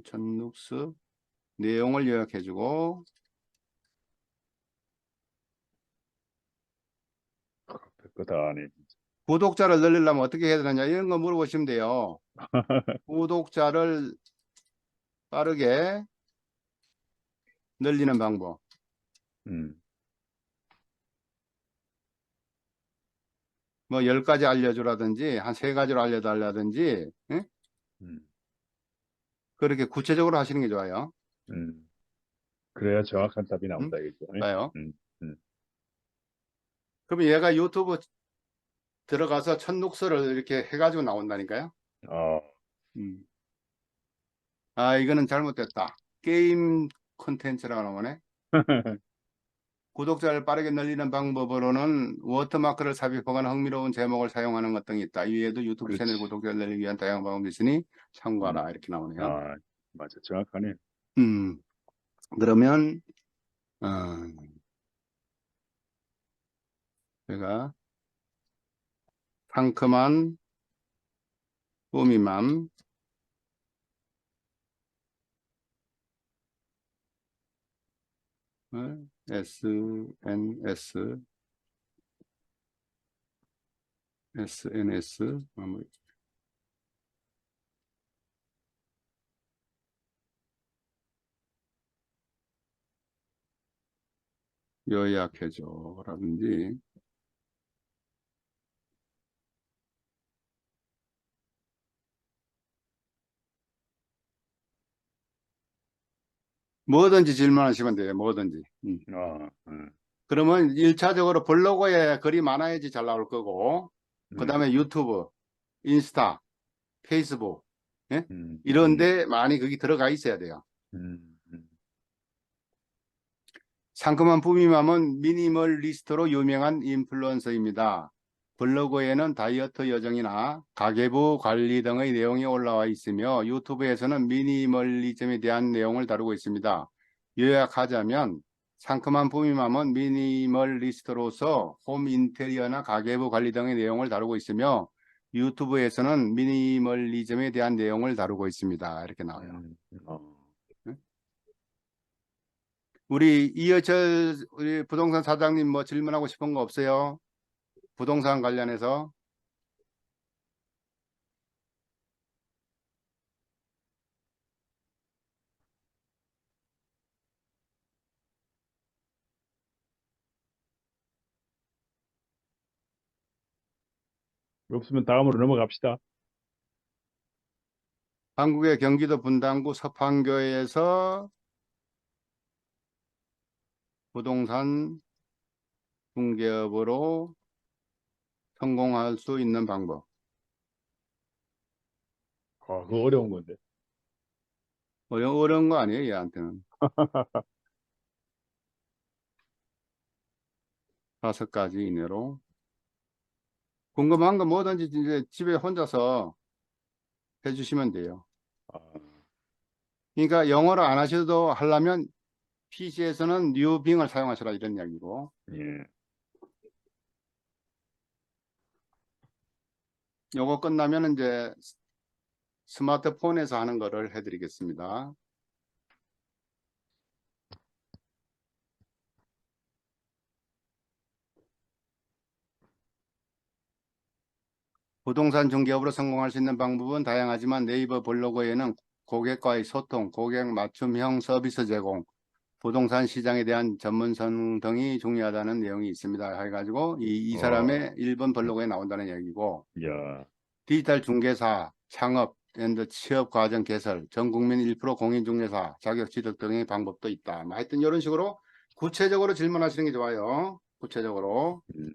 천눅스 내용을 요약해주고 별거 다 하네. 구독자를 늘리려면 어떻게 해야 되느냐 이런 거 물어보시면 돼요. 구독자를 빠르게 늘리는 방법. 음. 뭐 10가지 알려주라든지 한 3가지로 알려달라든지 예? 음. 그렇게 구체적으로 하시는 게 좋아요. 음. 그래야 정확한 답이 응? 나온다 이거죠. 네? 봐요. 음. 음. 그러면 얘가 유튜브 들어가서 천독서를 이렇게 해가지고 나온다니까요. 어. 음. 아 이거는 잘못됐다. 게임 콘텐츠라고 나오네. 구독자를 빠르게 늘리는 방법으로는 워터마크를 삽입하거나 흥미로운 제목을 사용하는 것 등이 있다. 이외에도 유튜브 채널 그렇지. 구독자를 늘리기 위한 다양한 방법이 있으니 음. 참고하라. 이렇게 나오네요. 아, 맞아. 정확하네. 음, 그러면, 제가 상큼한 꾸미맘, SNS, SNS, 요약해줘. 라든지, 뭐든지 질문하시면 돼요. 뭐든지. 어. 그러면 1차적으로 블로그에 글이 많아야지 잘 나올 거고, 그 음. 다음에 유튜브, 인스타, 페이스북, 예? 음. 이런데 많이 거기 들어가 있어야 돼요. 음. 음. 상큼한 부미맘은 미니멀리스트로 유명한 인플루언서입니다. 블로그에는 다이어트 여정이나 가계부 관리 등의 내용이 올라와 있으며 유튜브에서는 미니멀리즘에 대한 내용을 다루고 있습니다. 요약하자면 상큼한 부미맘은 미니멀리스트로서 홈 인테리어나 가계부 관리 등의 내용을 다루고 있으며 유튜브에서는 미니멀리즘에 대한 내용을 다루고 있습니다. 이렇게 나와요. 어. 우리 이어철 우리 부동산 사장님 뭐 질문하고 싶은 거 없어요? 부동산 관련해서. 없으면 다음으로 넘어갑시다. 한국의 경기도 분당구 서판교에서 부동산 중개업으로 성공할 수 있는 방법. 그거 어려운 건데. 어려운 거 아니에요, 얘한테는. 5가지 이내로. 궁금한 거 뭐든지 이제 집에 혼자서 해주시면 돼요. 아. 그러니까 영어를 안 하셔도 하려면 PC에서는 뉴빙을 사용하시라 이런 이야기고. 예. 요거 끝나면 이제 스마트폰에서 하는 거를 해드리겠습니다. 부동산 중개업으로 성공할 수 있는 방법은 다양하지만 네이버 블로그에는 고객과의 소통, 고객 맞춤형 서비스 제공, 부동산 시장에 대한 전문성 등이 중요하다는 내용이 있습니다. 해가지고 이 어. 사람의 1번 블로그에 나온다는 얘기고, 야. 디지털 중개사, 창업 앤드 취업 과정 개설, 전 국민 1% 공인중개사 자격 취득 등의 방법도 있다. 뭐 하여튼 이런 식으로 구체적으로 질문하시는 게 좋아요. 구체적으로. 음.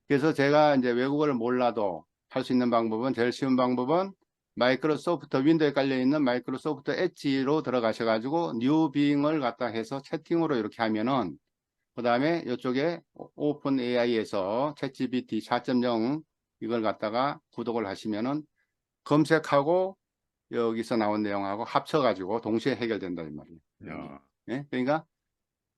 그래서 제가 이제 외국어를 몰라도 할 수 있는 방법은 제일 쉬운 방법은 마이크로소프트 윈도우에 깔려 있는 마이크로소프트 엣지로 들어가셔가지고 뉴 빙을 갖다 해서 채팅으로 이렇게 하면은 그 다음에 이쪽에 오픈 AI에서 챗GPT 4.0 이걸 갖다가 구독을 하시면은 검색하고 여기서 나온 내용하고 합쳐가지고 동시에 해결된다 이 말이에요. 야, 예? 그러니까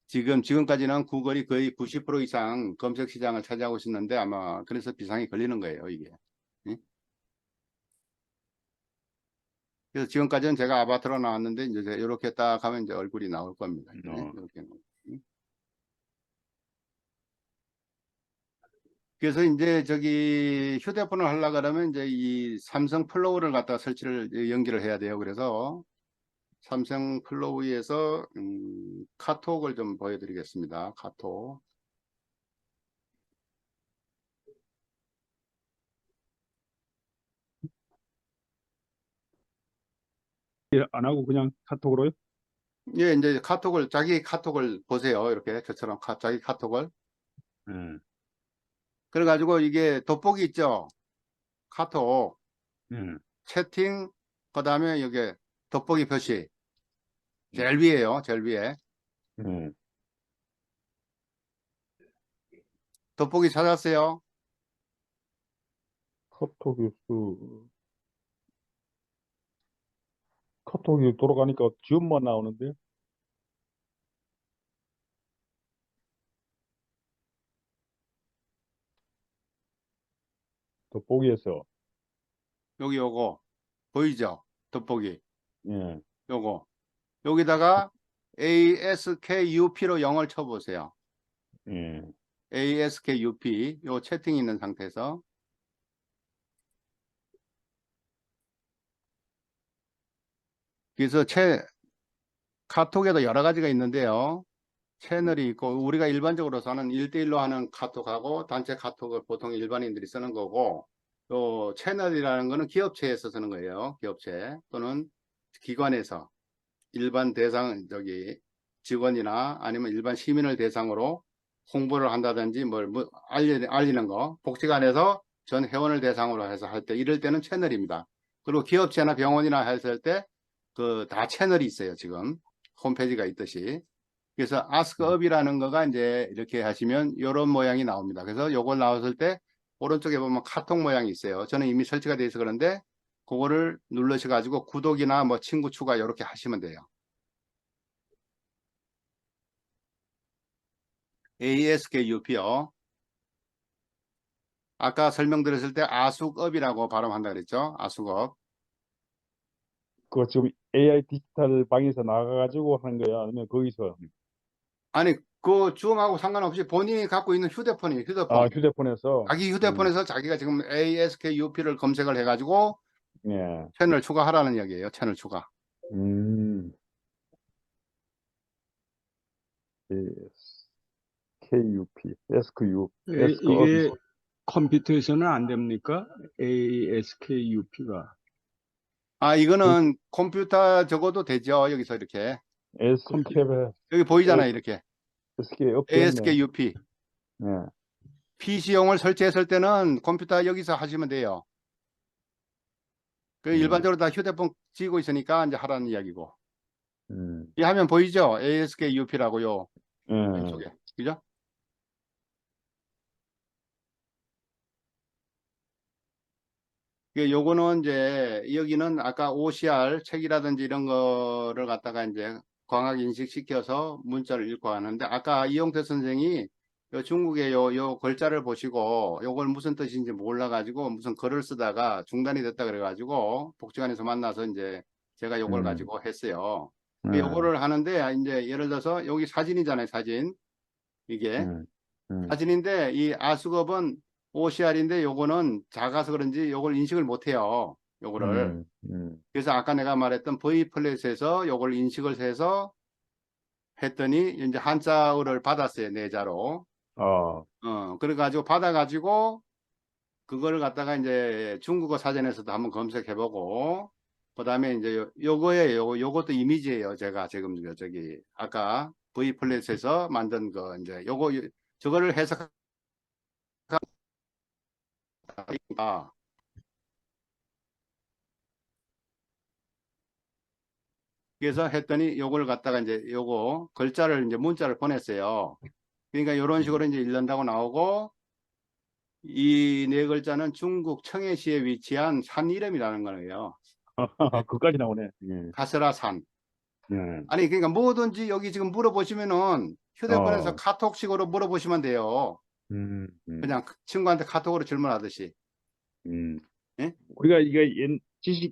지금까지는 구글이 거의 90% 이상 검색 시장을 차지하고 있었는데 아마 그래서 비상이 걸리는 거예요, 이게. 예? 그래서 지금까지는 제가 아바타로 나왔는데 이제 이렇게 딱 하면 이제 얼굴이 나올 겁니다. 예? 이렇게. 그래서 이제 저기 휴대폰을 하려고 그러면 이제 이 삼성 플로우를 갖다가 설치를 연결을 해야 돼요. 그래서 삼성 플로우에서 카톡을 좀 보여드리겠습니다. 카톡. 안 하고 그냥 카톡으로요? 예, 이제 자기 카톡을 보세요. 이렇게 저처럼 자기 카톡을. 예, 그래가지고 이게 돋보기 있죠? 카톡, 예, 채팅, 그 다음에 여기 돋보기 표시. 제일 위에요, 제일 위에. 예. 돋보기 찾았어요? 카톡이 돌아가니까 지원만 나오는데. 돋보기에서. 여기 요거. 보이죠? 돋보기. 예, 요거. 여기다가 ASKUP로 영어를 쳐보세요. 예. ASKUP. 요 채팅이 있는 상태에서. 그래서 카톡에도 여러 가지가 있는데요. 채널이 있고 우리가 일반적으로 서는 1대1로 하는 카톡하고 단체 카톡을 보통 일반인들이 쓰는 거고 또 채널이라는 거는 기업체에서 쓰는 거예요. 기업체 또는 기관에서 일반 직원이나 아니면 일반 시민을 대상으로 홍보를 한다든지 뭐 알리는 거 복지관에서 전 회원을 대상으로 해서 할 때 이럴 때는 채널입니다. 그리고 기업체나 병원이나 했을 때 그 다 채널이 있어요. 지금 홈페이지가 있듯이. 그래서 아스크업이라는 거가 이제 이렇게 하시면 이런 모양이 나옵니다. 그래서 요걸 나왔을 때 오른쪽에 보면 카톡 모양이 있어요. 저는 이미 설치가 돼 있어 그런데 그거를 누르셔 가지고 구독이나 뭐 친구 추가 이렇게 하시면 돼요. ASKUP요. 아까 설명드렸을 때 아숙업이라고 발음한다 그랬죠. 아숙업. 그거 지금 AI 디지털 방에서 나가가지고 하는 거야? 아니면 거기서? 아니 그 줌하고 상관없이 본인이 갖고 있는 휴대폰이에요. 아, 휴대폰. 휴대폰에서? 자기 휴대폰에서 자기가 지금 ASKUP를 검색을 해가지고 예. 채널 추가하라는 이야기예요. 채널 추가. 음. KUP, SQ, 이게 컴퓨터에서는 안 됩니까? ASKUP가. 아, 이거는 컴퓨터 적어도 되죠. 여기서 이렇게. SK, 여기 보이잖아요. 이렇게. SK 없겠네. ASKUP. 예. PC용을 설치했을 때는 컴퓨터 여기서 하시면 돼요. 그 일반적으로 다 휴대폰 쥐고 있으니까 이제 하라는 이야기고. 이 화면 보이죠? ASKUP라고요. 왼쪽에. 그죠? 요거는 이제 여기는 아까 OCR 책이라든지 이런 거를 갖다가 이제 광학 인식시켜서 문자를 읽고 하는데 아까 이용태 선생이 요 중국의 요 글자를 보시고 요걸 무슨 뜻인지 몰라가지고 무슨 글을 쓰다가 중단이 됐다 그래가지고 복지관에서 만나서 이제 제가 요걸 가지고 했어요. 요거를 하는데 이제 예를 들어서 여기 사진이잖아요. 사진. 이게 사진인데 이 아수겁은 OCR인데 요거는 작아서 그런지 요걸 인식을 못해요. 요거를. 그래서 아까 내가 말했던 V 플랫에서 요걸 인식을 해서 했더니 이제 한자어를 받았어요. 내자로. 그래가지고 받아가지고 그걸 갖다가 이제 중국어 사전에서도 한번 검색해보고 그 다음에 이제 요것도 이미지예요. 제가 지금 저기 아까 V 플랫에서 만든 거 이제 저거를 해석 그래서 했더니 요걸 갖다가 이제 요거 글자를 이제 문자를 보냈어요. 그러니까 이런 식으로 이제 읽는다고 나오고, 이 네 글자는 중국 청해시에 위치한 산 이름이라는 거예요. 그까지 나오네. 예. 가스라산. 예. 아니 그러니까 뭐든지 여기 지금 물어보시면은 휴대폰에서 어. 카톡식으로 물어보시면 돼요. 음. 그냥 친구한테 카톡으로 질문하듯이. 음. 예? 우리가 이게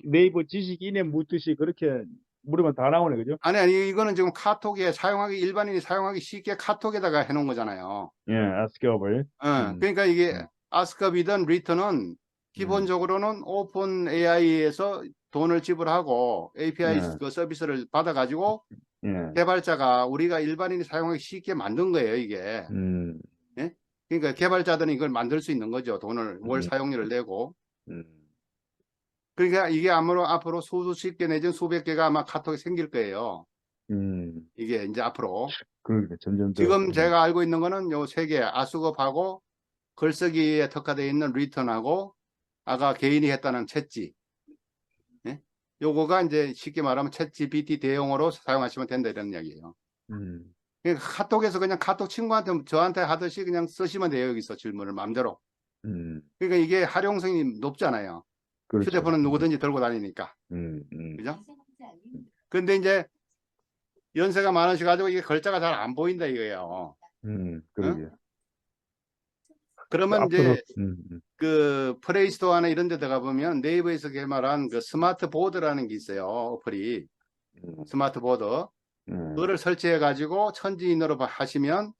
네이버 지식인에 묻듯이 그렇게 물으면 다 나오네, 그죠? 아니 이거는 지금 카톡에 사용하기, 일반인이 사용하기 쉽게 카톡에다가 해놓은 거잖아요. 예, 아스크업을. 그러니까 이게 음. 아스크업이든 리턴은 기본적으로는 오픈 AI에서 돈을 지불하고 API 예. 그 서비스를 받아가지고 예. 개발자가, 우리가 일반인이 사용하기 쉽게 만든 거예요, 이게. 음. 예? 그러니까 개발자들은 이걸 만들 수 있는 거죠. 돈을, 월 음. 사용료를 내고. 음. 그러니까 이게 앞으로 수십 개 내지는 수백 개가 아마 카톡이 생길 거예요. 음. 이게 이제 앞으로. 그러니까 점점 더. 지금 제가 알고 있는 거는 요 세 개, 아수겁하고 글쓰기에 특화되어 있는 리턴하고 아까 개인이 했다는 챗지. 예? 요거가 이제 쉽게 말하면 챗GPT 대용으로 사용하시면 된다 이런 이야기예요. 음. 그러니까 카톡에서 그냥 카톡 친구한테 저한테 하듯이 그냥 쓰시면 돼요. 여기서 질문을 마음대로. 음. 그러니까 이게 활용성이 높잖아요. 그렇죠. 휴대폰은 누구든지 들고 다니니까. 그죠? 근데 이제 연세가 많으셔가지고 이게 글자가 잘 안 보인다 이거예요. 그러게요. 그러면 앞으로. 이제 그 플레이스토어나 이런 데 들어가 보면 네이버에서 개발한 그 스마트 보드라는 게 있어요. 어플이. 스마트 보드. 그거를 설치해 가지고 천지인으로 하시면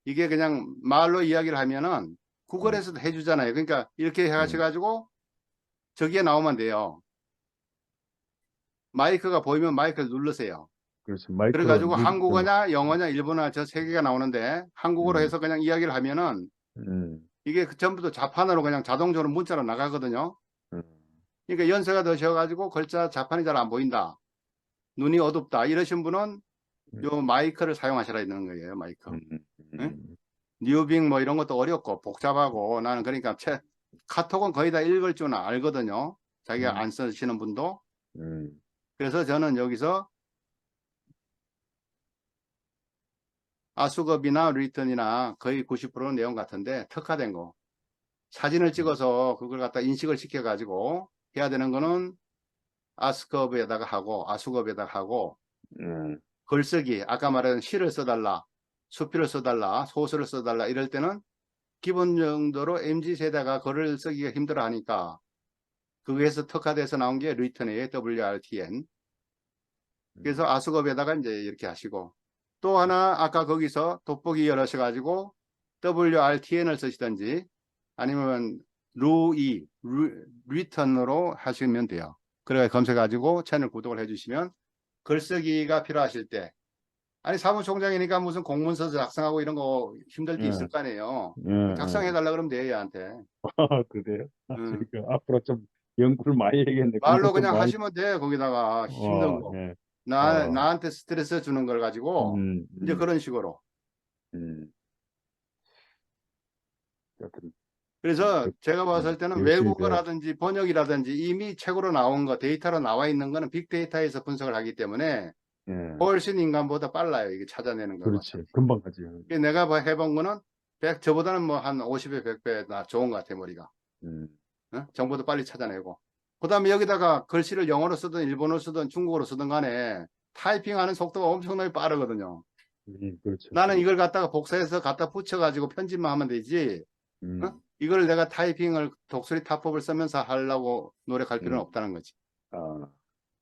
이게 그냥 말로 이야기를 하면은 구글에서도 해주잖아요. 그러니까 이렇게 하셔가지고 저기에 나오면 돼요. 마이크가 보이면 마이크를 누르세요. 그렇죠. 마이크로 그래가지고 한국어냐 영어냐 일본어냐 저 세 개가 나오는데 한국어로 해서 그냥 이야기를 하면은 이게 전부 다 자판으로 그냥 자동적으로 문자로 나가거든요. 그러니까 연세가 드셔가지고 글자 자판이 잘 안 보인다, 눈이 어둡다 이러신 분은 요 마이크를 사용하셔야 되는 거예요. 마이크. 응? 뉴빙 뭐 이런 것도 어렵고 복잡하고, 나는 그러니까 카톡은 거의 다 읽을 줄 알거든요. 자기가 안 쓰시는 분도. 그래서 저는 여기서 아수겁이나 리턴이나 거의 90%는 내용 같은데 특화된 거. 사진을 찍어서 그걸 갖다 인식을 시켜가지고 해야 되는 거는 아스컵에다가 하고 아수겁에다가 하고, 글쓰기 아까 말한 시를 써달라, 수필을 써달라, 소설을 써달라 이럴 때는 기본 정도로 MZ세대가 글을 쓰기가 힘들어 하니까 거기에서 특화돼서 나온 게 리턴이에요. WRTN. 그래서 아수겁에다가 이제 이렇게 하시고, 또 하나 아까 거기서 돋보기 열으셔가지고 WRTN을 쓰시든지 아니면 리턴으로 하시면 돼요. 그래 검색해가지고 채널 구독을 해주시면 글쓰기가 필요하실 때, 아니 사무총장이니까 무슨 공문 써서 작성하고 이런 거 힘들 때 있을 거 아니에요. 작성해달라 그러면 돼요 얘한테. 그래요? 응. 저희가 앞으로 좀 연구를 많이 해야겠네. 말로 공부 좀 그냥 많이. 하시면 돼. 거기다가 힘든 거. 예. 나한테 스트레스 주는 걸 가지고 이제 그런 식으로. 여튼 그래서 제가 봤을 때는 열심히 배워. 외국어라든지 번역이라든지 이미 책으로 나온 거, 데이터로 나와 있는 거는 빅데이터에서 분석을 하기 때문에 예. 훨씬 인간보다 빨라요. 이게 찾아내는 거가. 그렇지. 금방 가지. 내가 해본 거는 저보다는 뭐 한 50배, 100배 나 좋은 것 같아, 머리가. 정보도 빨리 찾아내고. 그 다음에 여기다가 글씨를 영어로 쓰든 일본어로 쓰든 중국어로 쓰든 간에 타이핑하는 속도가 엄청나게 빠르거든요. 그렇죠. 나는 이걸 갖다가 복사해서 갖다 붙여가지고 편집만 하면 되지. 이걸 내가 타이핑을 독수리 타법을 쓰면서 하려고 노력할 필요는 없다는 거지.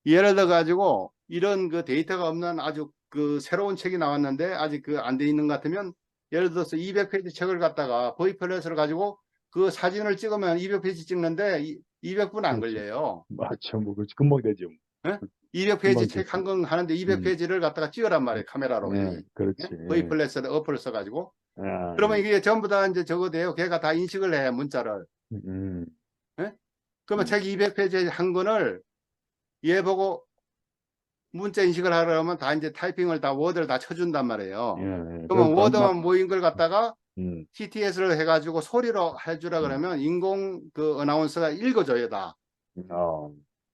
예를 들어 가지고 이런 그 데이터가 없는 아주 그 새로운 책이 나왔는데 아직 그 안 돼 있는 것 같으면, 예를 들어서 200페이지 책을 갖다가 V 플랫을 가지고 그 사진을 찍으면 200페이지 찍는데 200분 안 걸려요. 맞죠. 뭐 그렇지. 금방 되죠. 예? 200페이지 책 되지. 한 권 하는데 200페이지를 갖다가 찍으란 말이에요. 카메라로. 그렇지. V 플랫을 어플을 써가지고. 아, 그러면 이게 전부 다 이제 저거 돼요. 걔가 다 인식을 해, 문자를. 그러면 책 200페이지 한 권을 얘 보고 문자 인식을 하려면 다 이제 타이핑을 다 워드를 다 쳐준단 말이에요. 그러면 워드만 모인 걸 갖다가 TTS를 해가지고 소리로 해주라 그러면 인공 그 어나운서가 읽어줘요 다.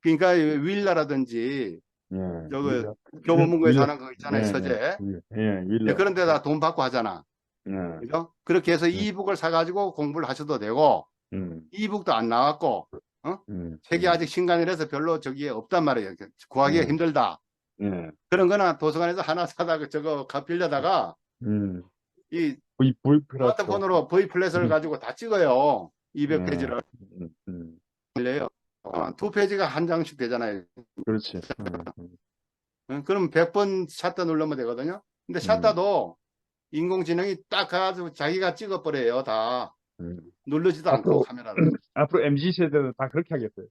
그러니까 윌라라든지 예, 저거 교보문고에서 윌러, 하는 거 예, 있잖아요, 서재. 예, 예, 윌러, 그런 데다 돈 받고 하잖아. 예, 그죠? 그렇게 해서 예, 이북을 사가지고 공부를 하셔도 되고, 음, 이북도 안 나왔고, 어? 음, 책이 아직 신간이라서 별로 저기에 없단 말이에요. 구하기가 예, 힘들다. 예, 그런 거나 도서관에서 하나 사다가 저거 빌려다가 음, 이 그렇죠. 스마트폰으로 V 플랫을 가지고 다 찍어요. 예, 200페이지를 빌려요. 두 페이지가 한 장씩 되잖아요. 그렇지. 그럼 100번 샷다 누르면 되거든요. 근데 음, 샷다도 인공지능이 딱 가지고 자기가 찍어버려요. 다 음. 누르지도 않고 앞으로, 카메라를. 앞으로 MZ 세대는 다 그렇게 하겠어요.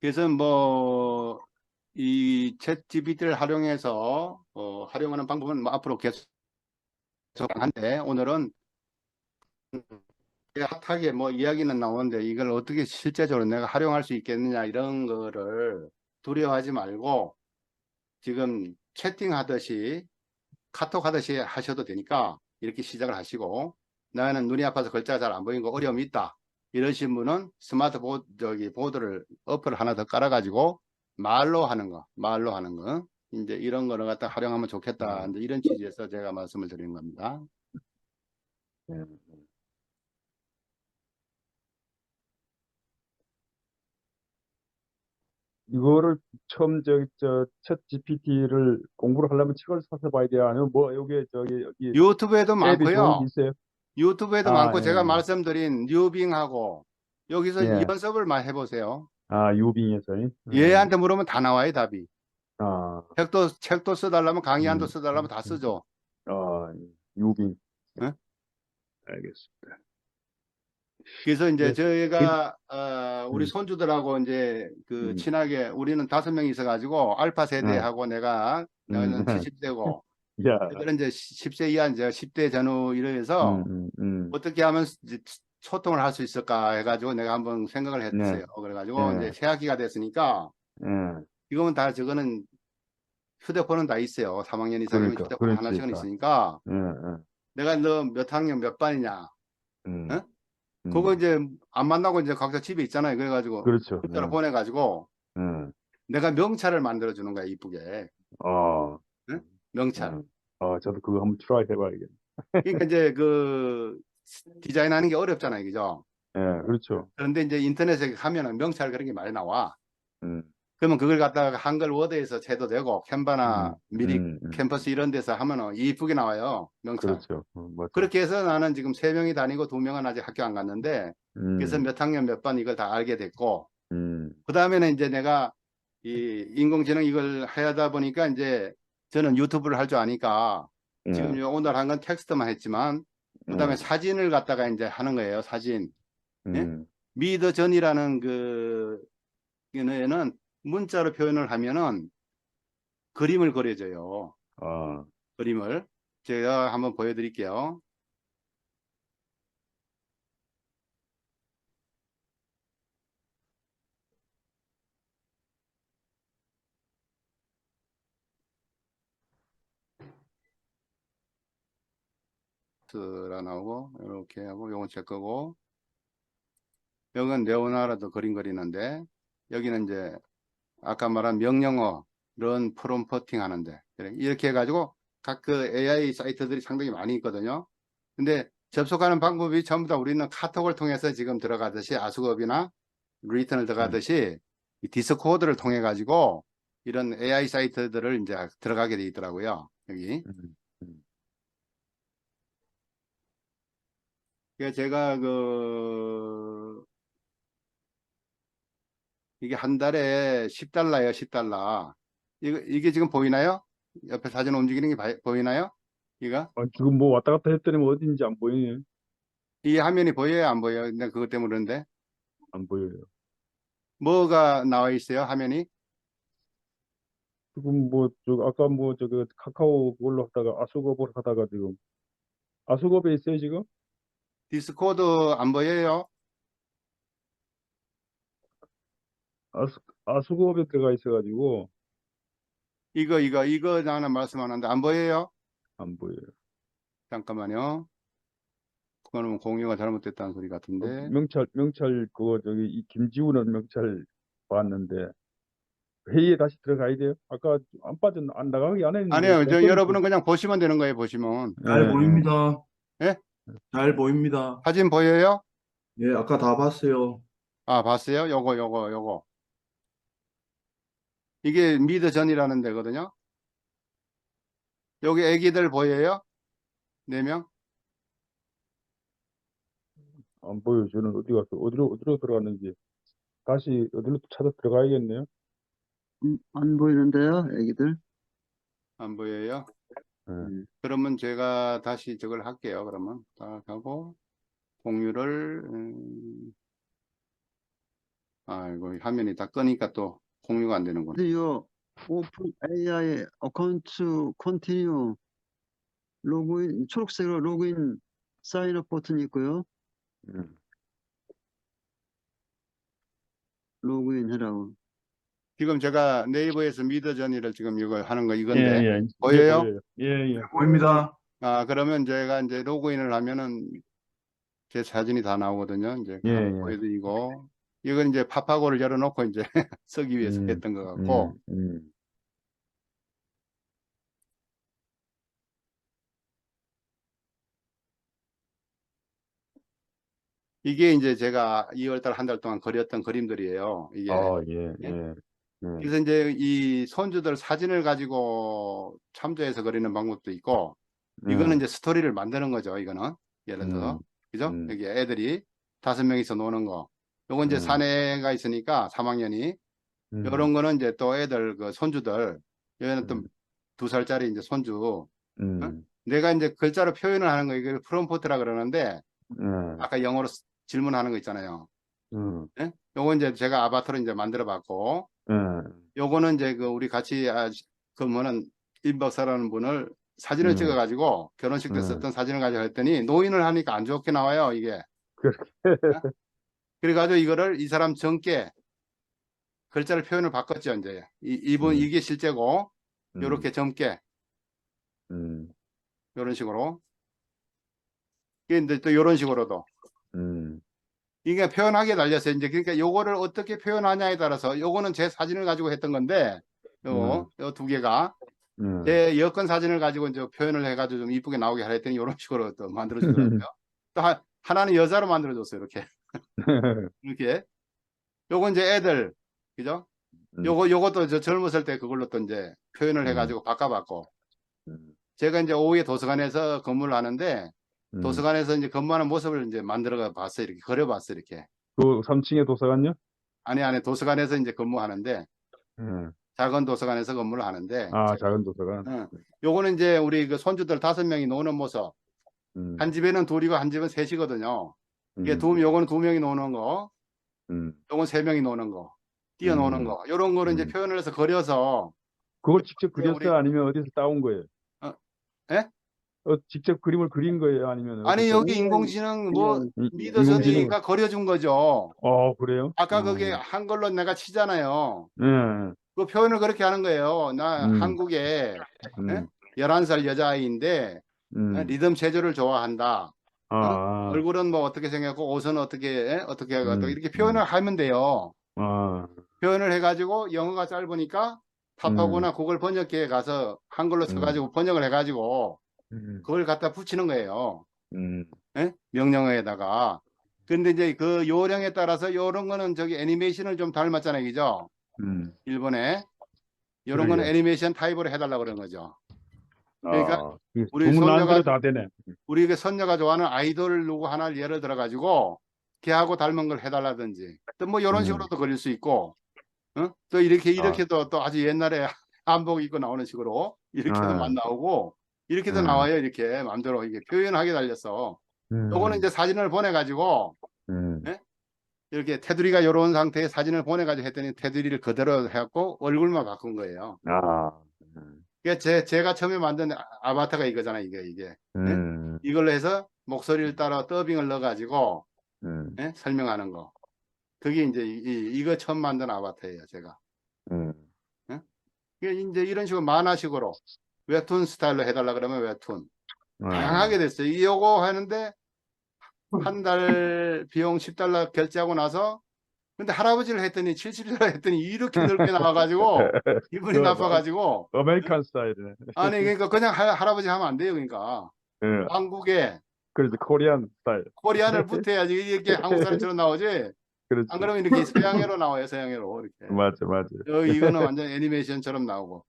그래서 뭐 이 챗 GPT를 활용해서 활용하는 방법은 뭐 앞으로 계속 한데 오늘은 핫하게 뭐 이야기는 나오는데 이걸 어떻게 실제적으로 내가 활용할 수 있겠느냐 이런 거를 두려워하지 말고 지금 채팅하듯이 카톡 하듯이 하셔도 되니까 이렇게 시작을 하시고 나는 눈이 아파서 글자가 잘 안 보이고 어려움이 있다 이러신 분은 스마트 보드 저기 보드를 어플을 하나 더 깔아가지고 말로 하는 거 이제 이런 거를 갖다 활용하면 좋겠다 이제 이런 취지에서 제가 말씀을 드리는 겁니다. 예. 이거를 처음 챗 GPT를 공부를 하려면 책을 사서 봐야 돼요. 아니면 뭐 여기 유튜브에도 앱이 좋은 게 많고요. 있어요. 유튜브에도 아, 많고 제가 예, 말씀드린 뉴빙하고 여기서 예. 연습을 많이 해보세요. 아, 유빙에서. 얘한테 물으면 다 나와요 답이. 아, 책도 써달라면 강의안도 음, 써달라면 다 쓰죠. 아, 유빙. 예? 알겠습니다. 그래서 이제 예, 그, 저희가 우리 음, 손주들하고 이제 그 음, 친하게 우리는 5명이 있어가지고 알파 아, 세대하고 내가는 70대고 야, 애들은 이제 10세 이하 이제 10대 전후 이래서 어떻게 하면 이제 소통을 할 수 있을까 해가지고 내가 한번 생각을 네, 했어요. 그래가지고 이제 예, 새 학기가 됐으니까 예, 이거는 다 저거는 휴대폰은 다 있어요. 3학년 이상이면 그러니까, 휴대폰 그렇지. 하나씩은 다. 있으니까 예, 예, 내가 너 몇 학년 몇 반이냐? 음, 어? 그거 음, 이제 안 만나고 이제 각자 집에 있잖아요. 그래가지고 그렇죠. 문자로 보내가지고 예, 내가 명찰을 만들어 주는 거야 이쁘게. 어, 응? 명찰. 저도 그거 한번 트라이 해봐야겠네. 그러니까 이제 그 디자인하는 게 어렵잖아요, 그죠? 예, 그렇죠. 그런데 이제 인터넷에 가면은 명찰 그런 게 많이 나와. 음, 그러면 그걸 갖다가 한글 워드에서 채도 되고 캔바나 음, 미리 음, 음, 캠퍼스 이런 데서 하면은 이쁘게 나와요, 명찰. 그렇죠. 맞아. 그렇게 해서 나는 지금 3명이 다니고 2명은 아직 학교 안 갔는데 그래서 음, 몇 학년 몇 반 이걸 다 알게 됐고 음, 그 다음에는 이제 내가 이 인공지능 이걸 하다 보니까 이제 저는 유튜브를 할 줄 아니까 지금 예, 오늘 한 건 텍스트만 했지만 그 다음에 예, 사진을 갖다가 이제 하는 거예요. 사진. 예? 음, 미더전이라는 그 얘는 문자로 표현을 하면은 그림을 그려줘요. 아, 그림을 제가 한번 보여드릴게요. 스라 나오고 이렇게 하고 요건 제 거고 여기는 레오나르도 그림 그리는데 여기는 이제 아까 말한 명령어 런 프롬프팅 하는데 이렇게 해가지고 각 그 AI 사이트들이 상당히 많이 있거든요. 근데 접속하는 방법이 전부 다 우리는 카톡을 통해서 지금 들어가듯이 아수겁이나 리턴을 음, 들어가듯이 이 디스코드를 통해 가지고 이런 AI 사이트들을 이제 들어가게 돼 있더라고요. 여기. 음, 음, 그래서 제가 그 이게 한 달에 10달러예요, 10달러. 이게 지금 보이나요? 옆에 사진 움직이는 게 보이나요? 이거? 지금 뭐 왔다 갔다 했더니 뭐 어딘지 안 보이네. 이 화면이 보여요, 안 보여요? 근데 그것 때문에 그런데 안 보여요. 뭐가 나와 있어요, 화면이? 지금 아까 카카오 그걸로 하다가 아수겁으로 하다가 지금 아수겁에 있어요, 지금? 디스코드 안 보여요? 아수겁에 들어가 있어가지고 이거 나는 말씀하는데 안 보여요? 안 보여요. 잠깐만요. 그거는 공유가 잘못됐다는 소리 같은데. 명찰 그거 저기 이 김지우는 명찰 봤는데 회의에 다시 들어가야 돼요. 아까 안 나가게 안 했는데 아니요, 저 공권이 여러분은 그냥 보시면 되는 거예요, 보시면. 잘 예, 보입니다. 예? 잘 보입니다. 사진 보여요? 예, 아까 다 봤어요. 아, 봤어요? 요거. 이게 미드전이라는 데거든요. 여기 애기들 보여요? 4명? 안 보여. 저는 어디 갔어? 어디로 들어갔는지 다시 어디로 찾아 들어가야겠네요. 안 보이는데요, 애기들? 안 보여요? 예. 그러면 제가 다시 저걸 할게요. 그러면 딱 하고 공유를 이거 화면이 다 끄니까 또 공유가 안 되는구나. 드디어 오픈 AI 어카운트 컨티뉴 로그인, 초록색으로 로그인 사인업 버튼이 있고요. 음. 로그인 해라고. 지금 제가 네이버에서 미드저니를 지금 이거 하는 거 이건데 예, 이제 보여요? 예. 보입니다. 그러면 제가 이제 로그인을 하면은 제 사진이 다 나오거든요. 이제 예, 한번 예. 보여드리고 이건 이제 파파고를 열어놓고 이제 쓰기 위해서 음, 했던 것 같고 음. 이게 이제 제가 2월달 한 달 동안 그렸던 그림들이에요. 이게 예. 그래서 이제 이 손주들 사진을 가지고 참조해서 그리는 방법도 있고 이거는 이제 스토리를 만드는 거죠. 이거는 예를 들어서 그죠? 여기 애들이 5명이서 노는 거. 요건 이제 사내가 있으니까 3학년이 요런 거는 이제 또 애들 그 손주들 여기는 또 2살짜리 이제 손주 내가 이제 글자로 표현을 하는 거 이걸 프롬프트라 그러는데 아까 영어로 질문하는 거 있잖아요. 예? 요거 이제 제가 아바타로 이제 만들어 봤고 요거는 이제 그 우리 같이 근무하는 임 박사라는 분을 사진을 찍어 가지고 결혼식 때 썼던 사진을 가지고 했더니 노인을 하니까 안 좋게 나와요 이게. 그래가지고 이거를 이 사람 젊게 글자를 표현을 바꿨죠 이제 이분 이게 실제고 요렇게 젊게 요런 식으로 이게 이제 또 요런 식으로도 이게 표현하기에 달렸어요. 이제 그러니까 요거를 어떻게 표현하냐에 따라서 요거는 제 사진을 가지고 했던 건데 요 2개가 제 여권 사진을 가지고 이제 표현을 해가지고 좀 이쁘게 나오게 하려 했더니 이런 식으로 또 만들어주더라고요. 또 하나는 여자로 만들어줬어요. 이렇게 이렇게 요건 이제 애들 그죠? 요것도 저 젊었을 때 그걸로 또 이제 표현을 해가지고 바꿔봤고 제가 이제 오후에 도서관에서 근무를 하는데 도서관에서 이제 근무하는 모습을 이제 만들어 봤어요. 이렇게 그려봤어요. 이렇게 그 3층에 도서관요? 안에 도서관에서 이제 근무하는데 작은 도서관에서 근무를 하는데 작은 도서관. 요거는 이제 우리 그 손주들 5명이 노는 모습. 한 집에는 2이고 한 집은 3이거든요. 이게 요거는 2명이 노는 거, 요건 3명이 노는 거, 뛰어노는 거. 요런 거를 이제 표현을 해서 그려서 그걸 직접 우리- 그렸어요? 아니면 어디서 따온 거예요? 예? 직접 그림을 그린 거예요? 아니면 아니 어디서? 여기 인공지능 뭐 인공지능. 미드저니가 그려준 거죠. 그래요? 아까 그게 한글로 내가 치잖아요. 예. 그 표현을 그렇게 하는 거예요. 나 한국에 11살 여자아이인데 리듬 체조를 좋아한다. 얼굴은 뭐 어떻게 생겼고 옷은 어떻게 하고 이렇게 표현을 하면 돼요. 표현을 해가지고 영어가 짧으니까 탑하거나 구글 번역기에 가서 한글로 쳐가지고 번역을 해가지고 그걸 갖다 붙이는 거예요. 예? 명령어에다가. 근데 이제 그 요령에 따라서 이런 거는 저기 애니메이션을 좀 닮았잖아요. 그죠? 일본에. 이런 거는 그러게요. 애니메이션 타입으로 해달라고 그런 거죠. 그러니까 우리 주문 나온 손녀가- 대로 다 되네. 우리 그 선녀가 좋아하는 아이돌 누구 하나를 예를 들어가지고 걔하고 닮은 걸 해달라든지 또 뭐 이런 식으로도 그릴 수 있고 또 이렇게도 또 아주 옛날에 한복 입고 나오는 식으로 이렇게도 만 나오고 이렇게도 나와요. 이렇게 마음대로 이게 표현하게 달렸어. 요거는 이제 사진을 보내가지고 이렇게 테두리가 이런 상태의 사진을 보내가지고 했더니 테두리를 그대로 해갖고 얼굴만 바꾼 거예요. 그러니까 제가 처음에 만든 아바타가 이거잖아요. 이게 이걸로 해서 목소리를 따라 더빙을 넣어가지고 예? 설명하는 거. 그게 이제 이거 처음 만든 아바타예요. 제가. 예? 이게 이제 이런 식으로 만화식으로 웹툰 스타일로 해달라 그러면 웹툰. 다양하게 됐어요. 이거 하는데 한 달 비용 10달러 결제하고 나서 근데 할아버지를 했더니 70달러 했더니 이렇게 넓게 나와가지고 기분이 나빠가지고 아메리칸 스타일이네. 아니 그러니까 그냥 할아버지 하면 안 돼요. 그러니까 예, 한국에 그래서 코리안 스타일. 코리안을 붙여야지 이렇게 한국 사람처럼 나오지. 그렇지. 안 그러면 이렇게 서양애로 나와요. 서양애로 이렇게. 맞아, 맞아. 이거는 완전 애니메이션처럼 나오고.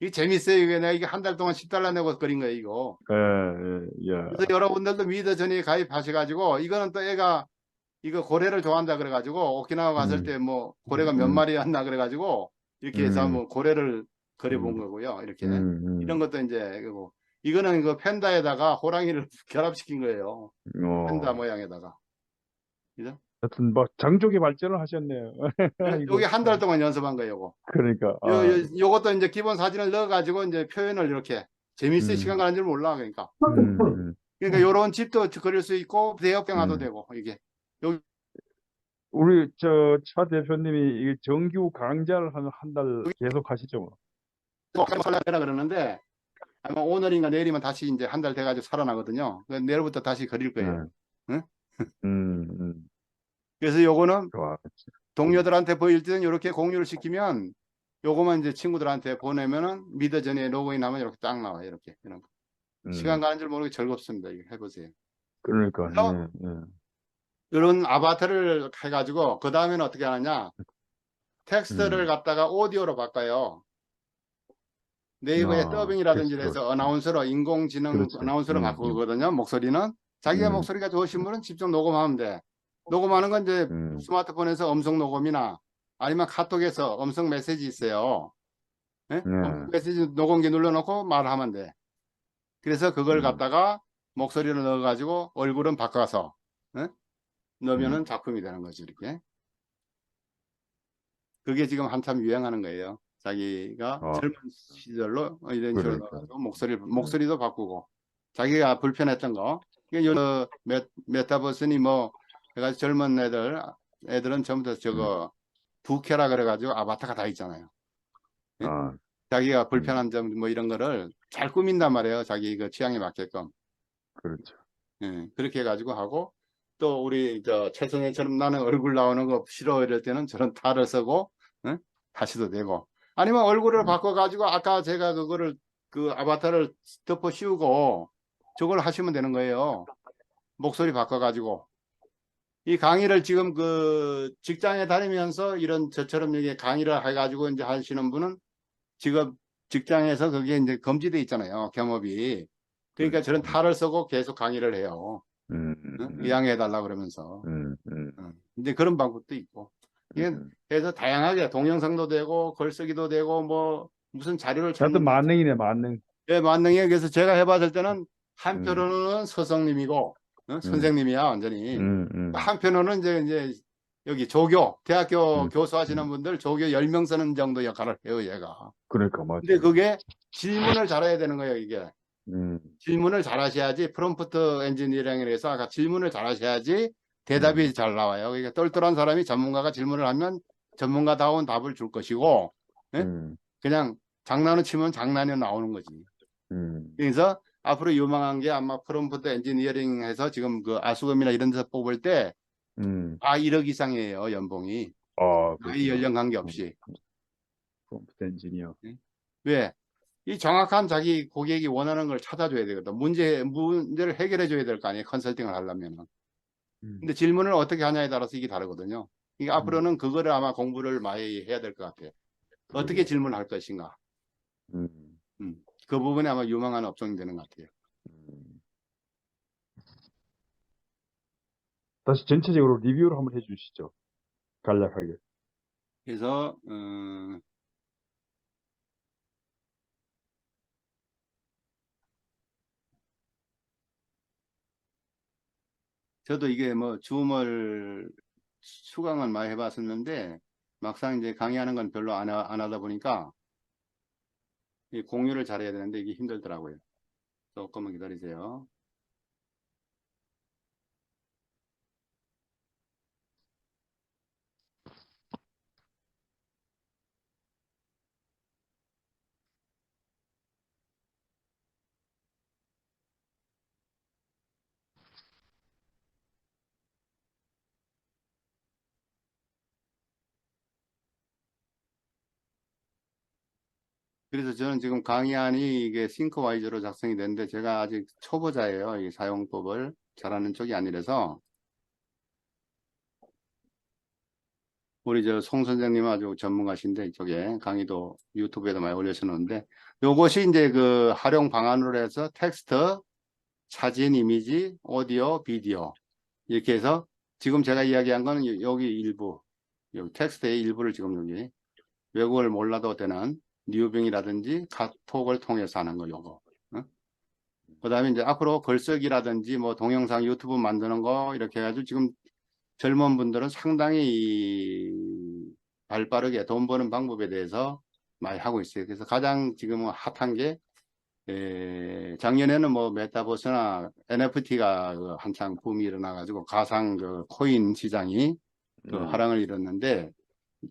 이게 재밌어요. 이게 내가 이게 한 달 동안 10달러 내고 그린 거예요. 이거. 예, 예, 야. 그래서 여러분들도 미더전에 가입하셔가지고 이거는 또 애가 이거 고래를 좋아한다 그래가지고 오키나와 갔을 때 뭐 고래가 몇 마리였나 그래가지고 이렇게 해서 뭐 고래를 그려본 거고요. 이렇게 이런 것도 이제 그거. 이거는 그 팬다에다가 호랑이를 결합시킨 거예요. 팬다 모양에다가. 그죠? 하여튼 뭐 장족의 발전을 하셨네요. 이거. 여기 한 달 동안 연습한 거예요. 요거. 그러니까. 요것도 이제 기본 사진을 넣어가지고 이제 표현을 이렇게 재밌을 시간 가는 줄 몰라. 그러니까. 그러니까 요런 집도 그릴 수 있고 대역경화도 되고 이게. 여기 우리 저 차 대표님이 이게 정규 강좌를 한 달 계속 하시죠, 뭐. 살라라 그러는데 아마 오늘인가 내일이면 다시 이제 한 달 돼가지고 살아나거든요. 내일부터 다시 그릴 거예요. 응? 그래서 요거는 좋아. 동료들한테 보일 때는 이렇게 공유를 시키면 요거만 이제 친구들한테 보내면은 미더전에 로그인하면 이렇게 딱 나와요. 이렇게 이런 거. 시간 가는 줄 모르게 즐겁습니다. 이거 해보세요. 그러니까. 그래서 이런 아바타를 해가지고 그 다음에는 어떻게 하느냐? 텍스트를 갖다가 오디오로 바꿔요. 네이버에 더빙이라든지 텍스트. 해서 어나운서로 인공지능 그렇지. 어나운서로 바꾸거든요. 목소리는 자기가 목소리가 좋으신 분은 직접 녹음하면 돼. 녹음하는 건 이제 스마트폰에서 음성 녹음이나 아니면 카톡에서 음성 메시지 있어요. 예? 음성 메시지 녹음기 눌러놓고 말하면 돼. 그래서 그걸 갖다가 목소리로 넣어가지고 얼굴은 바꿔서 넣으면은 작품이 되는 거지 이렇게. 그게 지금 한참 유행하는 거예요. 자기가 젊은 시절로 이런 식으로 그러니까. 넣어가지고 목소리도 바꾸고 자기가 불편했던 거. 이게 요 메타버스니 뭐 해가지고 젊은 애들은 전부 다 저거 부캐라 그래가지고 아바타가 다 있잖아요. 예? 자기가 불편한 점 뭐 이런 거를 잘 꾸민단 말이에요. 자기 그 취향에 맞게끔. 그렇죠. 예, 그렇게 해가지고 하고 또 우리 저 최선혜처럼 나는 얼굴 나오는 거 싫어 이럴 때는 저런 탈을 쓰고 다시도 되고 아니면 얼굴을 바꿔가지고 아까 제가 그거를 그 아바타를 덮어 씌우고 저걸 하시면 되는 거예요. 목소리 바꿔가지고 이 강의를 지금 그 직장에 다니면서 이런 저처럼 이게 강의를 해가지고 이제 하시는 분은 지금 직장에서 그게 이제 금지돼 있잖아요. 겸업이. 그러니까 저런 탈을 쓰고 계속 강의를 해요. 이양해달라 그러면서. 이제 그런 방법도 있고. 이게 그래서 다양하게 동영상도 되고 글쓰기도 되고 뭐 무슨 자료를 하여튼 찾는 만능이네, 만능. 예, 만능이에요. 그래서 제가 해봤을 때는 한편으로는 스승님이고 선생님이야 완전히. 한편으로는 이제 여기 조교 대학교 교수 하시는 분들 조교 10명 쓰는 정도 역할을 해요 얘가. 그러니까 맞아. 근데 그게 질문을 잘해야 되는 거예요 이게. 음, 질문을 잘하셔야지 프롬프트 엔지니어링을 해서 아까 질문을 잘하셔야지 대답이 잘 나와요. 그러니까 똘똘한 사람이 전문가가 질문을 하면 전문가다운 답을 줄 것이고 예? 그냥 장난을 치면 장난이 나오는 거지. 그래서 앞으로 유망한 게 아마 프롬프트 엔지니어링 해서 지금 그 아수금이나 이런 데서 뽑을 때 다 1억 이상이에요 연봉이. 나이 연령 관계없이. 컴퓨터 엔지니어. 왜? 이 정확한 자기 고객이 원하는 걸 찾아줘야 되거든. 문제를 해결해 줘야 될 거 아니에요. 컨설팅을 하려면. 근데 질문을 어떻게 하냐에 따라서 이게 다르거든요. 이게 앞으로는 그거를 아마 공부를 많이 해야 될 것 같아요. 어떻게 질문할 것인가. 그 부분에 아마 유망한 업종이 되는 것 같아요. 다시 전체적으로 리뷰를 한번 해주시죠. 간략하게. 그래서 저도 이게 뭐 줌을 수강은 많이 해봤었는데 막상 이제 강의하는 건 별로 안 하다 보니까 이 공유를 잘해야 되는데 이게 힘들더라고요. 조금만 기다리세요. 그래서 저는 지금 강의안이 이게 싱크와이즈로 작성이 됐는데 제가 아직 초보자예요. 이 사용법을 잘하는 쪽이 아니라서 우리 저 송 선생님 아주 전문가신데 이쪽에 강의도 유튜브에도 많이 올려주셨는데 요것이 이제 그 활용 방안으로 해서 텍스트, 사진, 이미지, 오디오, 비디오 이렇게 해서 지금 제가 이야기한 거는 여기 일부, 여기 텍스트의 일부를 지금 여기 외국어를 몰라도 되는 뉴빙이라든지 카톡을 통해서 하는 거 요거. 그 다음에 이제 앞으로 글쓰기라든지 뭐 동영상 유튜브 만드는 거 이렇게 해가지고 지금 젊은 분들은 상당히 발 빠르게 돈 버는 방법에 대해서 많이 하고 있어요. 그래서 가장 지금은 핫한 게 작년에는 뭐 메타버스나 NFT가 한창 붐이 일어나가지고 가상 그 코인 시장이 그 화랑을 이뤘는데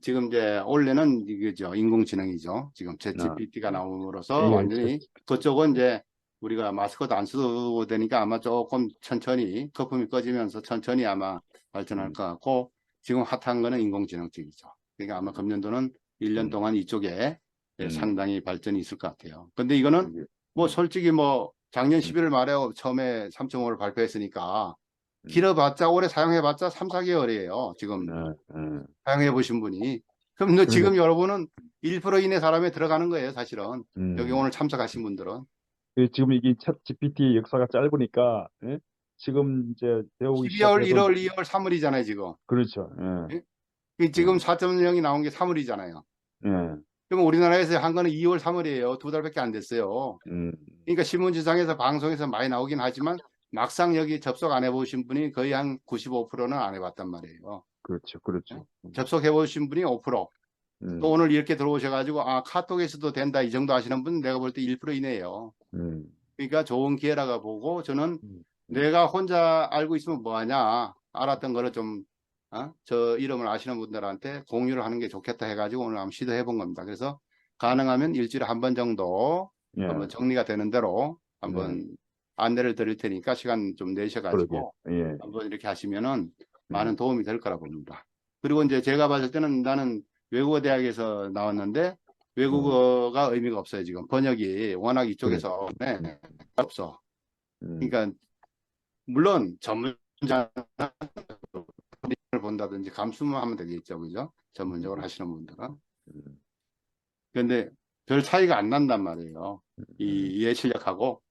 지금 이제 올해는 이거죠. 인공지능이죠. 지금 챗GPT가 나옴으로써 예, 완전히 그쪽은 이제 우리가 마스크도 안 써도 되니까 아마 조금 천천히 거품이 꺼지면서 천천히 아마 발전할 것 같고 지금 핫한 거는 인공지능 쪽이죠. 그러니까 아마 금년도는 1년 동안 이쪽에 상당히 발전이 있을 것 같아요. 근데 이거는 뭐 솔직히 뭐 작년 11월 말에 처음에 3.5를 발표했으니까 길어봤자 올해 사용해봤자 3, 4개월이에요. 지금 사용해 보신 분이. 그럼 너 지금 여러분은 1% 이내 사람에 들어가는 거예요, 사실은. 여기 오늘 참석하신 분들은. 지금 이게 챗 GPT 역사가 짧으니까 예? 지금 이제 배우기 12월, 시작해서 1월, 2월, 3월이잖아요, 지금. 그렇죠. 지금 4.0이 나온 게 3월이잖아요. 예. 그럼 우리나라에서 한 거는 2월, 3월이에요. 2달밖에 안 됐어요. 그러니까 신문지상에서 방송에서 많이 나오긴 하지만 막상 여기 접속 안 해보신 분이 거의 한 95%는 안 해봤단 말이에요. 그렇죠. 그렇죠. 접속해 보신 분이 5%. 또 오늘 이렇게 들어오셔가지고 아 카톡에서도 된다 이 정도 하시는 분은 내가 볼 때 1% 이내예요. 그러니까 좋은 기회라고 보고 저는 내가 혼자 알고 있으면 뭐하냐 알았던 거를 좀 저 이름을 아시는 분들한테 공유를 하는 게 좋겠다 해가지고 오늘 한번 시도해 본 겁니다. 그래서 가능하면 일주일에 한 번 정도 예. 한번 정리가 되는 대로 한번 안내를 드릴 테니까 시간 좀 내셔가지고 예. 한번 이렇게 하시면은 많은 도움이 될 거라 봅니다. 그리고 이제 제가 봤을 때는 나는 외국어 대학에서 나왔는데 외국어가 의미가 없어요. 지금 번역이 워낙 이쪽에서 없어. 그러니까 물론 전문자를 본다든지 감수만 하면 되겠죠, 그죠? 전문적으로 하시는 분들은. 그런데 별 차이가 안 난단 말이에요. 이 이해 실력하고.